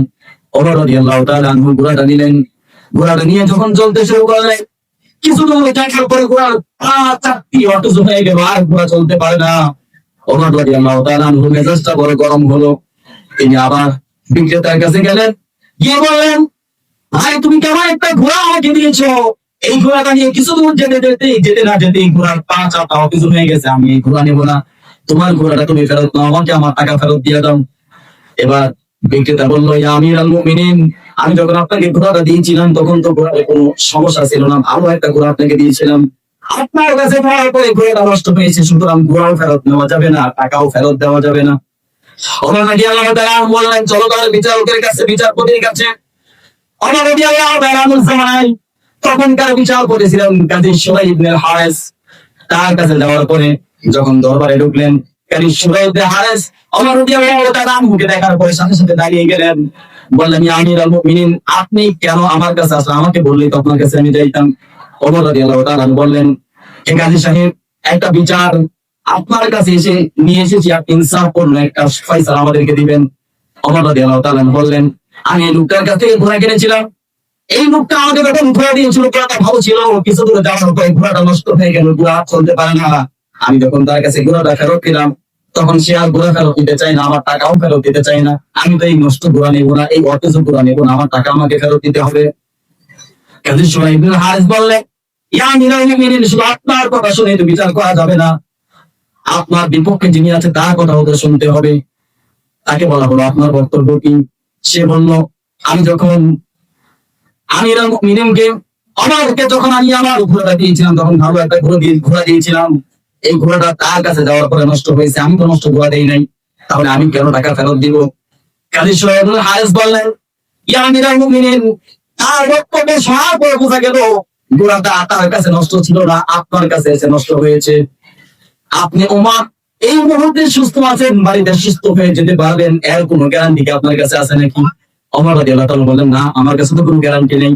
ওমর রাদিয়াল্লাহু তাআলা আনহু ঘোড়াটা নিলেন, ঘোড়াটা নিয়ে যখন চলতে শুরু করলেন, কিছু দূর যাওয়ার পরে ঘোড়ার পা চারটি অটুজ হয়ে গেল, আর ঘোড়া চলতে পারে না। ওমর রাদিয়াল্লাহু তাআলা আনহু মেজাজটা বড় গরম হলো, তিনি আবার বিক্রেতার কাছে গেলেন, গিয়ে বললেন, ভাই তুমি কেমন একটা ঘোড়া আমাকে দিয়েছো, এই ঘোড়াটা নিয়ে কিছু দূর যেতে না যেতে ঘোড়ার পা চারটা অটুজ হয়ে গেছে, আমি এই ঘোড়া নেবো না, তোমার ঘোড়াটা তুমি ফেরত নাও, আমাকে আমার টাকা ফেরত দিয়ে দাও। এবার বিক্রেতা বললো, ইয়া আমিরুল মুমিনিন, আমি যখন আপনাকে ঘোড়াটা দিয়েছিলাম তখন তো ঘোড়ার কোনো সমস্যা ছিল না, ভালো একটা ঘোড়া আপনাকে দিয়েছিলাম, আপনার কাছে পাওয়ার পরে ঘোড়াটা নষ্ট হয়েছে, সুতরাং ঘোড়াও ফেরত নেওয়া যাবে না, টাকাও ফেরত দেওয়া যাবে না। ওমর রাদিয়াল্লাহু তাআলা বললেন, চলো তাহলে বিচারকের কাছে, বিচারপতির কাছে। ওমর রাদিয়াল্লাহু তাআলা জামানায় তখনকার বিচারপতি ছিলেন কাজী সুরাইহ ইবনে হারিস। তার কাছে যাওয়ার পরে যখন দরবারে ঢুকলেন, কাজী সুরাইহ ইবনে হারিস ওমর রাদিয়াল্লাহু তাআলা মুখে দেখার পরে সাথে সাথে দাঁড়িয়ে গেলেন, বললেন, ইয়া আমিরুল মুমিনিন, আপনি কেন আমার কাছে আসলেন? আমাকে বললেই তো আপনার কাছে আমি যাইতাম। ওমর রাদিয়াল্লাহু তাআলা বললেন, হে কাজী সাহেব, একটা বিচার আপনার কাছে এসে নিয়ে এসেছি, আপনি ইনসাফ করুন, একটা ফয়সালা আমাদেরকে দিবেন। ওমর রাদিয়াল্লাহু তাআলা বললেন, আমি এই লোকটার কাছ থেকে ঘোড়া কিনেছিলাম, এই লোকটা আমাকে যখন ঘোড়া দিয়েছিল, ঘোড়াটা ভালো ছিল, কিছু দূরে যাওয়ার পরে ঘোড়াটা নষ্ট হয়ে গেল, ঘোড়া চলতে পারে না। আমি যখন তার কাছে ঘোড়াটা ফেরত দিলাম, তখন সে আর ঘোড়া ফেরত দিতে চাই না, আমার টাকাও ফেরত দিতে চাই না। আমি তো এই নষ্ট ঘোড়া নেবো না, এই অটেজ ঘোড়া নেবো না, আমার টাকা আমাকে ফেরত দিতে হবে। কাজী সুরাইহ ইবনে হারিস বললেন, ইয়া আমিরুল মুমিনিন, শুধু আপনার কথা শুনে তো বিচার করা যাবে না, আপনার বিপক্ষে যিনি আছে তার কথা ওদের শুনতে হবে। তাকে বলা হলো, আপনার বক্তব্য কি? সে বলল, আমি যখন আমিরুল মুমিনিনকে আমাকে যখন আমি আমার ঘোড়াটা দিয়েছিলাম, তখন ভালো একটা ঘোড়া দিয়েছিলাম, এই ঘোড়াটা তার কাছে যাওয়ার পরে নষ্ট হয়েছে, আমি তো নষ্ট ঘোড়া দেই নাই, তাহলে আমি কেন টাকা ফেরত দিব? কাজী সুরাইহ ইবনে হারিস বললেন, ইয়া আমিরুল মুমিনিন, তার বক্তব্য শোনার পরে বোঝা গেল গোড়াটা তার কাছে নষ্ট ছিল না, আপনার কাছে এসে নষ্ট হয়েছে। আপনি ওমর এই মুহূর্তে সুস্থ আছেন, বাড়িতে সুস্থ হয়ে যেতে পারবেন, এর কোনো গ্যারান্টি কি আপনার কাছে আছে নাকি? ওমর রাদিয়াল্লাহু তাআলা বললেন, না, আমার কাছে তো কোনো গ্যারান্টি নেই।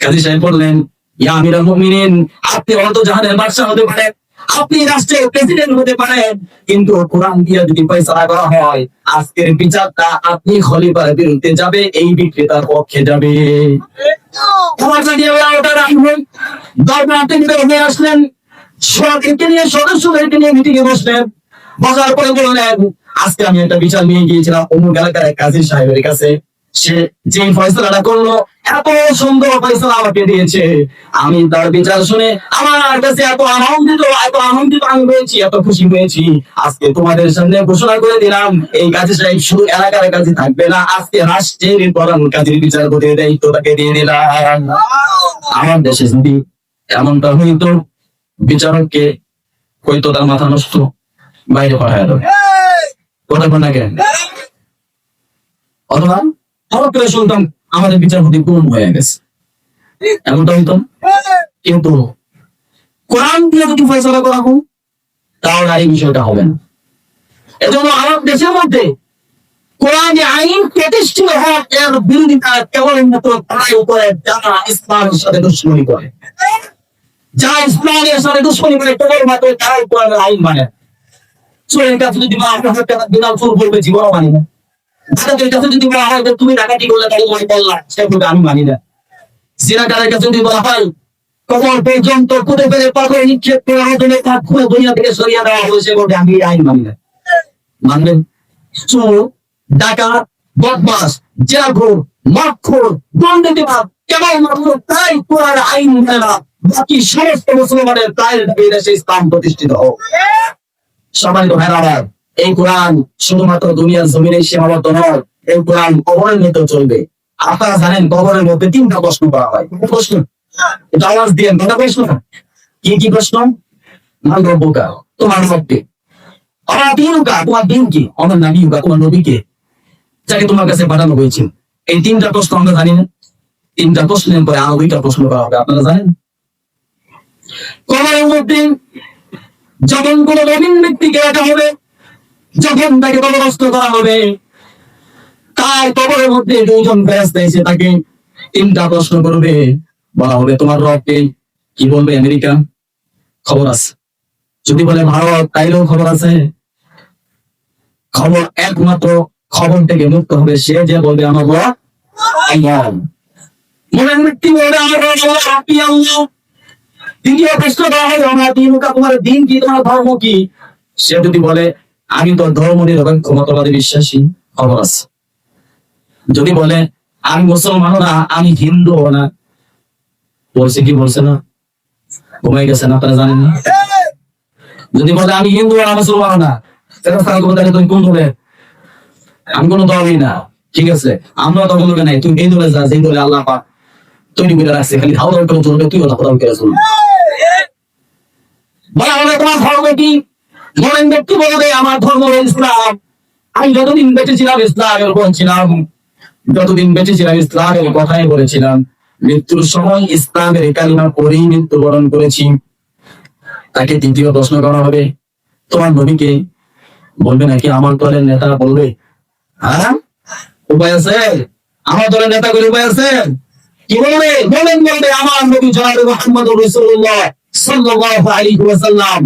কাজী সাহেব বললেন, ইয়া আমিরুল মুমিনিন, আপনি হয়তো জাহানের বাদশা হতে পারেন, আপনি রাষ্ট্রের প্রেসিডেন্ট হতে পারেন, কিন্তু কোরআন দিয়ে যদি ফয়সালা করা হয়, আজকের বিচারটা আপনি খলিফার বিরুদ্ধে যাবে, এই বিক্রেতার পক্ষে যাবে। ওমর রাদিয়াল্লাহু তাআলা দরবার থেকে বের হয়ে আসলেন, সরকারকে নিয়ে, সদস্যদেরকে নিয়ে মিটিং এ বসলেন। বসার পরে বললেন, আজকে আমি একটা বিচার নিয়ে গিয়েছিলাম অমুক এলাকার এক কাজী সাহেবের কাছে, সে যে ফয়সালাটা করলো, এত সুন্দর ফয়সালা আমাকে দিয়েছে, আমি তার বিচার শুনে আমার কাছে এত আনন্দিত আমি হয়েছি, এত খুশি হয়েছি। আজকে তোমাদের সামনে ঘোষণা করে দিলাম, এই কাজী সাহেব শুধু এলাকার কাজী থাকবে না, আজকে রাষ্ট্রের প্রধান কাজীর বিচার করতে দায়িত্ব তাকে দিয়ে দিলাম। আমার দেশে যদি এমনটা হইতো, বিচারককে হয়তো তার মাথা নষ্ট, বাইরে পাঠায় দেবে, কথা বল না কেন? অথবা হঠাৎ করে শুনতাম আমাদের বিচারপতি গুম হয়ে গেছে, এমনটা হইতো। কিন্তু কোরআন দিয়ে যদি ফয়সালা করা হোক, তাহলে এই বিষয়টা হবে না। এজন্য আমার দেশের মধ্যে কোরআনে আইন প্রতিষ্ঠিত হওয়ার এর বিরোধিতা কেবলমাত্র তারাই করে যারা ইসলামের সাথে দুশ্মনী করে, যারা ইসলামের সাথে দুশ্মনী করে, কেবলমাত্র তারাই কোরআনের আইন মানে। চোরের কাছে যদি দিলাম, চোর বলবে জীবনও মানি না। ডাকাতের কাছে যদি বলা হয় তুমি ডাকাতি করলে তাহলে মনে করলা, সে বলবে আমি মানি না। জিনাকারের কাছে যদি বলা হয় কবর পর্যন্ত কুদে ফেলে পাথরে নিক্ষেপ করে আগুনে তার খুলে দুনিয়া থেকে সরিয়ে দেওয়া হবে, সে বলবে আমি এই আইন মানি না। মানবেন? চোর, ডাকাত, বদমাস, জেলাখোর, মদখোর, দুর্নীতিবাদ কেবলমাত্র তাই কোরআনের আইন মানে না, বাকি সমস্ত মুসলমানের তাই এই দেশে ইসলাম প্রতিষ্ঠিত হোক। সম্মানিত ভাইরা, এই কোরআন শুধুমাত্র দুনিয়ার জমিনে সীমাবদ্ধ নয়, এই কোরআন কবরের মধ্যে চলবে। আপনারা জানেন কবরের মধ্যে 3টা প্রশ্ন করা হয়। প্রশ্ন এটা আওয়াজ দিয়ে কথা প্রশ্ন, কি কি প্রশ্ন? মান রব্বুকা, তোমার রব কে? আমার দিনুকা, তোমার দিন কি? আমার নবীকা, তোমার নবী কে, যাকে তোমার কাছে পাঠানো হয়েছে। এই 3টা প্রশ্ন আমরা জানি না। 3টা প্রশ্নের পরে আরো 2টা প্রশ্ন করা হবে, আপনারা জানেন? কবরের মধ্যে যখন কোনো নবীন ব্যক্তিকে রাখা হবে, যখন তাকে কবরস্থ করা হবে, তার কবরের মধ্যে 2জন ফেরেশতা এসে তাকে 3টা প্রশ্ন করবে। বলা হবে তোমার রব কে? কি বলবে? আমেরিকা, খবর আছে। যদি বলে ভারত, তাইলেও খবর আছে। খবর একমাত্র খবর থেকে মুক্ত হবে সে যে বলবে আমার রব আল্লাহ। মনের মৃত্যু বলবে আমার রব আল্লাহ। দ্বিতীয় প্রশ্ন করা হয় আমার দিনুকা, তোমার দিন কি, তোমার ধর্ম কি? সে যদি বলে আমি তো ধর্ম নিরপেক্ষ মতবাদে বিশ্বাসী, খবর আছে। যদি বলে আমি মুসলমান না, আমি হিন্দু না, বলছে কি বলছে না, ঘুমাই গেছে না, আপনারা জানেন না? যদি বলে আমি হিন্দু না, মুসলমান না, তাহলে তুমি কোন দলে? আমি কোন দলই না, ঠিক আছে। আমরা তো বলবো নাই তুই এই দলে যা, যেই দলে আল্লাহ পাক তৈরি করে রাখছে, খালি ধাও ধাও করে চলবে, তুই আল্লাহ করে চলবে। বলা হলে তোমার ধর্ম কি? মনের ব্যক্তি বলবে আমার ধর্ম ইসলাম। আমি যতদিন বেঁচে ছিলাম ইসলামের উপর ছিলাম, যতদিন বেঁচে ছিলাম ইসলামের কথাই বলেছিলাম, মৃত্যুর সময় ইসলামের কালিমা পড়েই মৃত্যুবরণ করেছি। তাকে 3য় প্রশ্ন করা হবে তোমার নবীকে? বলবে নাকি আমার দলের নেতা বলবে? হ্যাঁ, উপায় আছে? আমার দলের নেতা করে উপায় আছে? কি বলবে? বলবে আমার নবী জনাবে মুহাম্মদুর রাসূলুল্লাহ সাল্লাল্লাহু আলাইহি ওয়াসাল্লাম।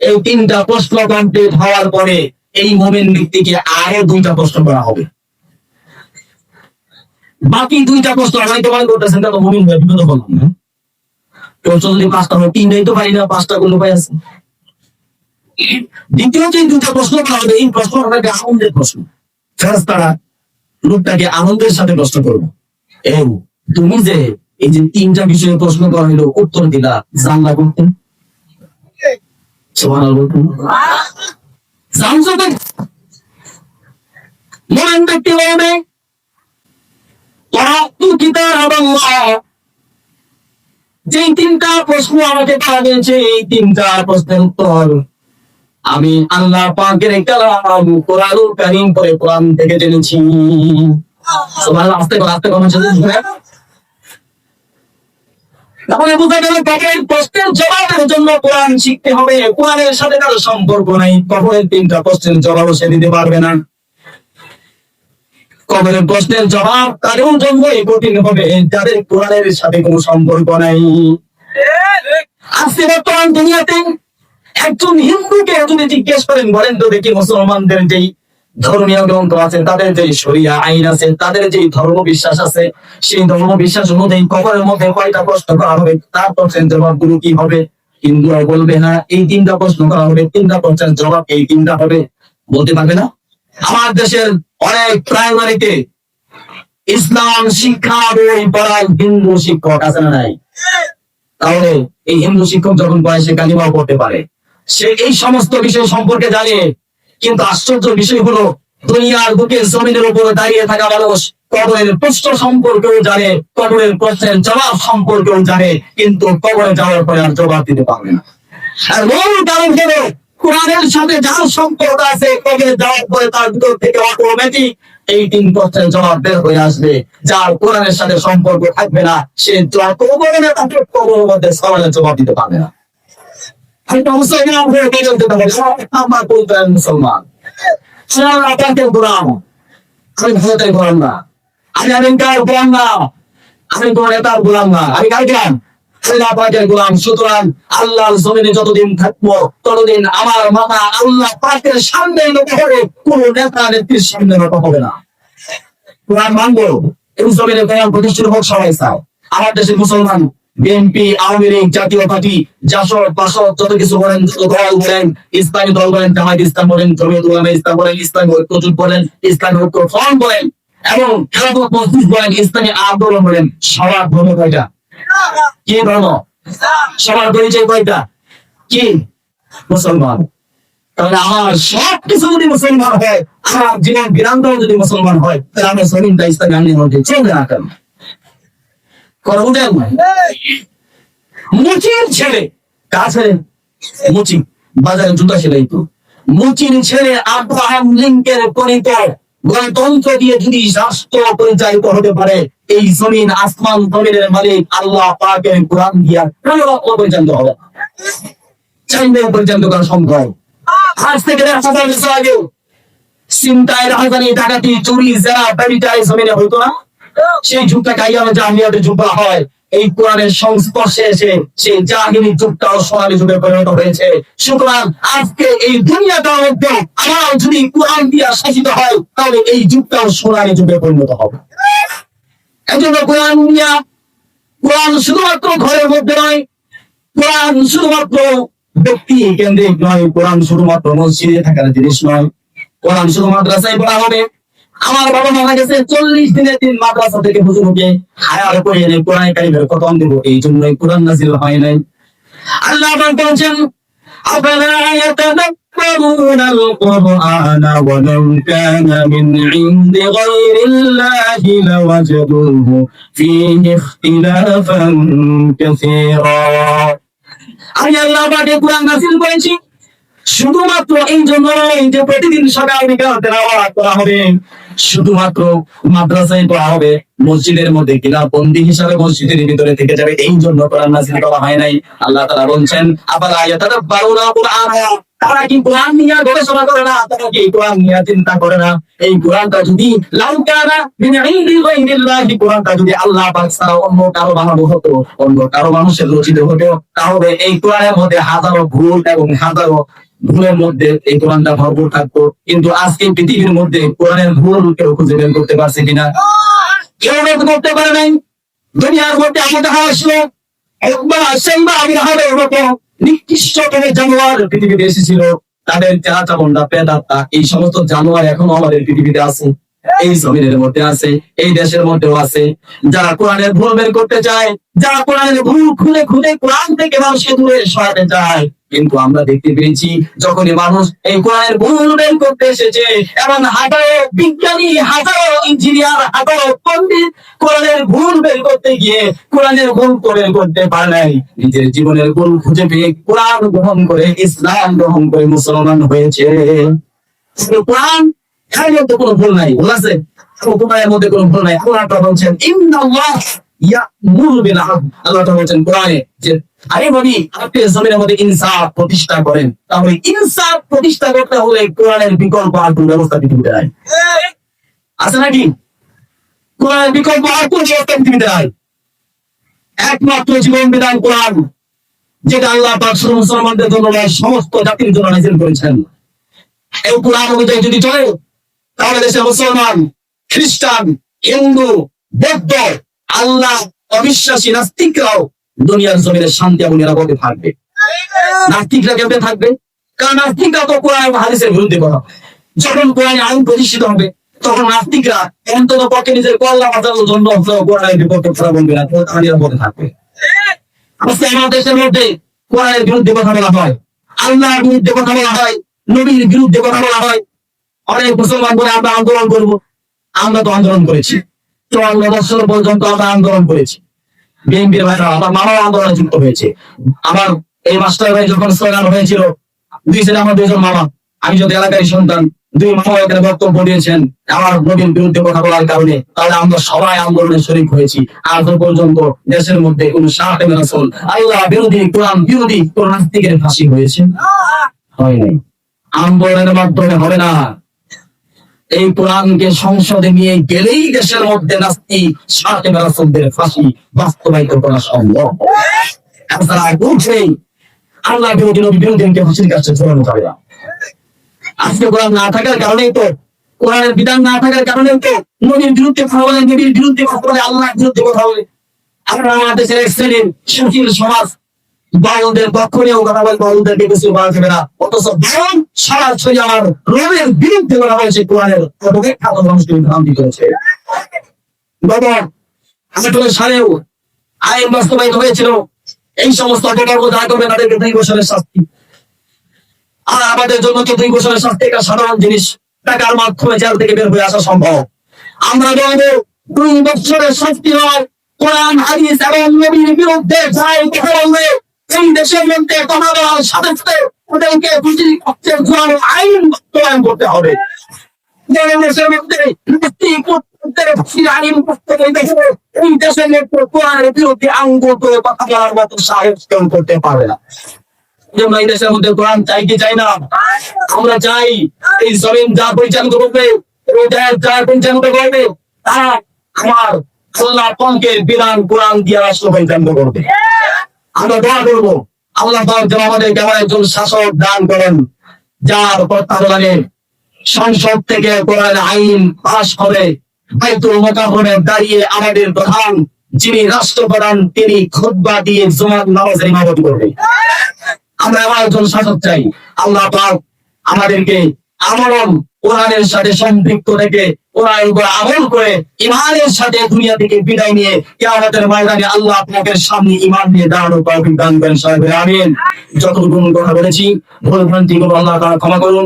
এই 3টা প্রশ্ন কমপ্লিট হওয়ার পরে এই মুমিন ব্যক্তিকে আরো 2টা প্রশ্ন করা হবে। বাকি 2টা প্রশ্ন হয়তো মনে করতেছেন তো মুমিন হয়ে বিপদ হলো না। প্রশ্ন যদি 5টা হয়, 3টাই তো পারি না, 5টা কোনো উপায় আছে? দ্বিতীয় যে 2টা প্রশ্ন করা হবে, এই প্রশ্ন হবে আনন্দের প্রশ্ন। ফেরেশতারা লোকটাকে আনন্দের সাথে প্রশ্ন করবে, এই তুমি যে এই যে 3টা বিষয়ে প্রশ্ন করা হলো, উত্তর দিলা, জানলা করতেন? সুবহানাল্লাহ বলতেন? জানছো তো? মহান ব্যক্তি বলবে যে 3টা প্রশ্ন আমাকে করা হয়েছে, এই 3টা প্রশ্নের উত্তর আমি আল্লাহ পাকের কালাম কোরআনুল কারীম পড়ে কোরআন থেকে জেনেছি। সুবহানাল্লাহ, আস্তে করে আস্তে করে তাহলে বোঝা গেল কবরের প্রশ্নের জবাবের জন্য কোরআন শিখতে হবে। কোরআনের সাথে তার সম্পর্ক নাই, কবরের 3টা প্রশ্নের জবাবও সে দিতে পারবে না। কবরের প্রশ্নের জবাব তাদের জন্য কঠিন হবে যাদের কোরআনের সাথে কোনো সম্পর্ক নাই। আজকে বর্তমান দুনিয়াতে একজন হিন্দুকে যদি জিজ্ঞেস করেন, বলেন তো দেখি মুসলমানদের যেই ধর্মীয় গ্রন্থ আছে, তাদের যে শরিয়া আইন আছে, তাদের যে ধর্ম বিশ্বাস আছে, সেই ধর্ম বিশ্বাস অনুযায়ী কবরের মধ্যে কয়টা প্রশ্ন করা হবে, তার প্রশ্নের জবাবগুলো কি হবে? হিন্দুরা বলবে না এই 3টা প্রশ্ন করা হবে, 3টা প্রশ্নের জবাব এই 3টা হবে, বলতে পারবে না। আমার দেশের অনেক প্রাইমারিতে ইসলাম শিক্ষা বই পড়ায় হিন্দু শিক্ষক আছে না নাই? তাহলে এই হিন্দু শিক্ষক যখন পড়ায় সে কালিমাও পড়তে পারে, সে এই সমস্ত বিষয় সম্পর্কে জানে। কিন্তু আশ্চর্য বিষয় হলো দুনিয়ার বুকে জমিনের উপরে দাঁড়িয়ে থাকা মানুষ কবরের প্রশ্ন সম্পর্কেও জানে, কবরের প্রশ্নের জবাব সম্পর্কেও জানে, কিন্তু কবরে যাওয়ার পরে আর জবাব দিতে পারবে না। আর মূল কারণ হলো কোরআনের সাথে যার সম্পর্ক আছে, কবরে যাওয়ার পরে তার ভিতর থেকে অটোমেটিক এই 3 প্রশ্নের জবাব বের হয়ে আসবে। যার কোরআনের সাথে সম্পর্ক থাকবে না, সে যত বলে না তাকে কবরের মধ্যে সওয়ালের জবাব দিতে পারবে না। মুসলমান হয়ে চলতে পারে, আমার বলতেন মুসলমান, আপনাকে গোলাম, আমি ভারতের গোলাম না, আমি আমেরিকার গোলাম না, আমি কোন নেতার গোলাম না, আমি গাইডান পাকের গোলাম। সুতরাং আল্লাহর জমিনে যতদিন থাকবো ততদিন আমার মাথা আল্লাহ পাকের সামনে নত হবে, কোন নেতা নেত্রীর সামনে নত হবে না। কোরআন মানবো, এই জমিনে কোরআন প্রতিষ্ঠিত হোক, সবাই চাও। আমার দেশের মুসলমান বিএনপি, আওয়ামী লীগ, জাতীয় পার্টি, জাসদ বাসদ যত কিছু বলেন, যত দল বলেন, ইসলামী দল বলেন, জামায়াত ইসলাম বলেন, জমিয়ত উলামা ইসলাম বলেন, ইসলামী ঐক্যজোট বলেন, ইসলামী ঐক্য ফ্রন্ট বলেন, এবং খেলাফত মজলিস বলেন, ইসলামী আন্দোলন বলেন, সবার ধর্ম কয়টা? কি ধর্ম? সবার পরিচয় কয়টা? কি? মুসলমান। তাহলে আমার সব কিছু যদি মুসলমান হয়, আমার জীবন বিরান্ত যদি মুসলমান হয়, তাহলে আমার জমিনটা ইসলামী আন্দোলনকে চলবে না কেন? মুচির ছেলে, কার ছেলে? মুচি, বাজারে জুতা সেলাই তো। মুচির ছেলে আব্রাহাম লিঙ্কের পরিত গণতন্ত্র দিয়ে যদি রাষ্ট্র পরিচালিত হতে পারে, এই জমিন আসমান জমিনের মালিক আল্লাহ পাকের কোরআন দিয়া পরিচালিত হবে, চাইলে পরিচালিত করা সম্ভব। আজ থেকে 1000 বছর আগে চিন্তায় রাজধানী, ডাকাতি, চুরি, জেরা, ব্যভিচার এই জমিনে হইতো না। সেই যুগটাকে আইয়ামে জাহিলিয়াতের যুগ বলা হয়। এই কোরআনের সংস্পর্শে এসে সেই জাহিলি যুগটাও সোনালী যুগে পরিণত হয়েছে। সুতরাং আজকে এই দুনিয়াটার মধ্যে আমার যদি কোরআন দিয়া শাসিত হয়, তাহলে এই যুগটাও সোনালী যুগে পরিণত হবে। এজন্য কোরআন দিয়া, কোরআন শুধুমাত্র ঘরের মধ্যে নয়, কোরআন শুধুমাত্র ব্যক্তি কেন্দ্রিক নয়, কোরআন শুধুমাত্র মসজিদে থাকার জিনিস নয়, কোরআন শুধু মাদ্রাসায় পড়া হবে। আমার বাবা মারা গেছে, 40 দিনের দিন মাদ্রাসা থেকে হুজুরকে হায়ার করে এনে কোরআন কারিমের খতম দেব, এই জন্যই কোরআন নাযিল হয় নাই। আল্লাহ বলছেন, আফালা ইয়াতাদাক্কারুনাল কুরআনা ওয়ালাউ কানা মিন ইনদি গায়রিল্লাহি লাওয়াজাদুহু ফীহি ইখতিলাফান কাসীরা। আমি আল্লাহ পাকের কোরআন নাযিল করেছি শুধুমাত্র এই জন্য যে প্রতিদিন সকাল বিকাল তেলাওয়াত করা হবে, শুধুমাত্র মাদ্রাসায় পড়া হবে, মসজিদের মধ্যে কিলাবন্দি হিসাবে মসজিদের ভিতরে থেকে যাবে, এই জন্য কোরআন নাযিল করা হয় নাই। আল্লাহ তাআলা বলছেন, আফালা ইয়াতাদাব্বারুনা কুরআনা, তারা কি কোরআন নিয়ে গবেষণা করে না? তারা কি কোরআন নিয়ে চিন্তা করে না? এই কোরআনটা যদি লাউ কানা মিন ইনদি গায়রিল্লাহি, কোরআনটা যদি আল্লাহ পাক ছাড়া অন্য কারো বানানো হতো, অন্য কারো মানুষের রচিত হতো, তাহলে এই কোরআনের মধ্যে হাজারো ভুল এবং হাজারো ভুলের মধ্যে এই কোরআনটা ভরপুর থাকতো। কিন্তু আজকে পৃথিবীর মধ্যে কোরআনের ভুল কেউ খুঁজে বের করতে পারছে কিনা? কেউ বের করতে পারে নাই। দুনিয়ার মধ্যে আমাদের আসলো একবার সেইবার আমি হবে মতো নিকৃষ্ট জানোয়ার পৃথিবীতে এসেছিল, তাদের চেহারা চামড়া পেদাত্তা, এই সমস্ত জানোয়ার এখনো আমাদের পৃথিবীতে আছে, এই জমিনের মধ্যে আছে, এই দেশের মধ্যেও আছে। যারা কোরআনের ভুল বের করতে চায়, যারা কোরআনের ভুল খুলে খুলে কোরআন থেকে মানুষকে দূরে সরাতে চায়, কিন্তু আমরা দেখতে পেয়েছি যখনই মানুষ এই কোরআনের ভুল বের করতে এসেছে, এবং হাজারো বিজ্ঞানী, হাজারো ইঞ্জিনিয়ার, হাজারো পণ্ডিত কোরআনের ভুল বের করতে গিয়ে কোরআনের ভুল বের করতে পারে নাই, নিজের জীবনের ভুল খুঁজে পেয়ে কোরআন গ্রহণ করে, ইসলাম গ্রহণ করে মুসলমান হয়েছে। কোরআন এর মধ্যে কোনো ভুল নাই, ভুল আছে? কোরআনের মধ্যে কোনো ভুল নাই। আল্লাহ বলছেন, ইন্নাল্লাহ ইয়া'মুরু বিল আদল। আল্লাহ তাআলা বলেছেন কোরআনে যে আরে নবী আপনি জমিনের মধ্যে ইনসাফ প্রতিষ্ঠা করেন। তাহলে ইনসাফ প্রতিষ্ঠা করতে হলে কোরআনের বিকল্প আর কোন ব্যবস্থা পৃথিবীতে নাই। আছে নাকি? কোরআনের বিকল্প আর কোন ব্যবস্থা পৃথিবীতে নাই। একমাত্র জীবন বিধান কোরআন, যেটা আল্লাহ পাক শুধু মুসলমানদের জন্য নয়, সমস্ত জাতির জন্য নাযিল করেছেন। এই কোরআন অনুযায়ী যদি চলে, তাহলে দেশে মুসলমান, খ্রিস্টান, হিন্দু, বৌদ্ধ, আল্লাহ অবিশ্বাসী নাস্তিকরাও দুনিয়ার জমিনে শান্তি এবং নিরাপদে থাকবে। নাস্তিকরা কেমনে থাকবে? কারণ নাস্তিকরা তো কোরআন এবং হাদিসের বিরুদ্ধে কথা। যখন কোরআন আইন প্রতিষ্ঠিত হবে, তখন নাস্তিকরা অন্তত পক্ষে নিজের কল্যাণ বাঁচানোর জন্য কোরআনের বিপক্ষে কথা বলবে না, তারা নিরাপদে থাকবে। আজকে আমার দেশের মধ্যে কোরআনের বিরুদ্ধে কথা বলা হয়, আল্লাহর বিরুদ্ধে কথা বলা হয়, নবীর বিরুদ্ধে কথা বলা হয়। অনেক মুসলমান বলে আমরা আন্দোলন করব। আমরা তো আন্দোলন করেছি, 54 বছর পর্যন্ত আমরা আন্দোলন করেছি। বিএনপির ভাইরা, আমার মামাও আন্দোলনে যুক্ত হয়েছে। আমার এই মাস্টার ভাই যখন স্লোগান হয়েছিল, দুই ছেলে আমার দুইজন মামা, আমি যদি এলাকারই সন্তান, দুই মামা এখানে বক্তব্য দিয়েছেন আমার নবীর বিরুদ্ধে কথা বলার কারণে, তাহলে আমরা সবাই আন্দোলনে শরীক হয়েছি। আজ পর্যন্ত দেশের মধ্যে কোন সাহাবে রাসূল, আল্লাহ বিরোধী, কোরআন বিরোধী কোন নাস্তিকের ফাঁসি হয়েছে? হয় নাই। আন্দোলনের মাধ্যমে হবে না। এই কোরআনকে সংসদে নিয়ে গেলেই দেশের মধ্যে নাস্তিক সাহাবে রাসূলদের ফাঁসি বাস্তবায়িত করা সম্ভব। এছাড়া উঠেই আল্লাহ বিরোধী, নবী বিরোধীকে ফাঁসির কাছে ঝোলানো যাবে না। আজকে কোরআন না থাকার কারণেই তো, কোরআনের বিধান না থাকার কারণেই তো নবীর বিরুদ্ধে কথা বলে, নবীর বিরুদ্ধে কথা বলে, আল্লাহর বিরুদ্ধে কথা বলে। আমরা আমাদের দেশের এক শ্রেণীর সুশীল সমাজ বাউলদের পক্ষ নিয়েও কথা বলে, বাউলদেরকে কিছু বলা যাবে না। অথচ বাউল সরাসরি আমার রবের বিরুদ্ধে কথা বলেছে, কোরআনের অপব্যাখ্যা মানুষকে ভ্রান্তি করেছে। গত 18 সালেও আইন বাস্তবায়িত হয়েছিল, এই সমস্ত অপকর্ম যারা করবে তাদেরকে 2 বছরের শাস্তি। আর আমাদের জন্য তো 2 বছরের শাস্তি একটা সাধারণ জিনিস, টাকার মাধ্যমে জেল থেকে বের হয়ে আসা সম্ভব। আমরা বলবো 2 বছরের শাস্তি হয় কোরআন, হাদিস এবং নবীর বিরুদ্ধে যাই কথা বলবে, এই দেশের মধ্যে কথা বলার সাথে সাথে ওদেরকে বিজেপি পক্ষের ঘোরানো আইন বাস্তবায়ন করতে হবে। দেশের মধ্যে আইন এই দেশের মধ্যে কোরআনের বিরুদ্ধে আঙ্গুল করে কথা বলার মতো সাহস কেউ করতে পারবে না। এই দেশের মধ্যে কোরআন চাই কি চাই না? আমরা চাই এই জমিন যা পরিচালিত করবে, যা পরিচালিত করবে, তারা আমার আল্লাহ পঙ্কের বিধান কোরআন দিয়ে রাষ্ট্র পরিচালিত করবে। আমরা দোয়া করবো আল্লাহ পাক যেন আমাদেরকে এমন একজন শাসক দান করেন, যার তত্ত্বাবধানে সংসদ থেকে কোরআন আইন পাস হবে, বাইতুল মুকাররমে দাঁড়িয়ে আমাদের প্রধান যিনি রাষ্ট্রপ্রধান, তিনি খুতবা দিয়ে জুমার নামাজের ইমামতি করবে। আমরা এমন একজন শাসক চাই। আল্লাহ পাক আমাদেরকে আমরণ কোরআনের সাথে সম্পৃক্ত থেকে কোরআনের উপর আমল করে ঈমানের সাথে দুনিয়া থেকে বিদায় নিয়ে কিয়ামতের ময়দানে আল্লাহ আপনাদের সামনে ঈমান নিয়ে দাঁড়ানোর তৌফিক দান করেন। সবাই আমিন। যতটুকু কথা বলেছি ভুল ভ্রান্তি গুলো আল্লাহ তাআলা ক্ষমা করুন।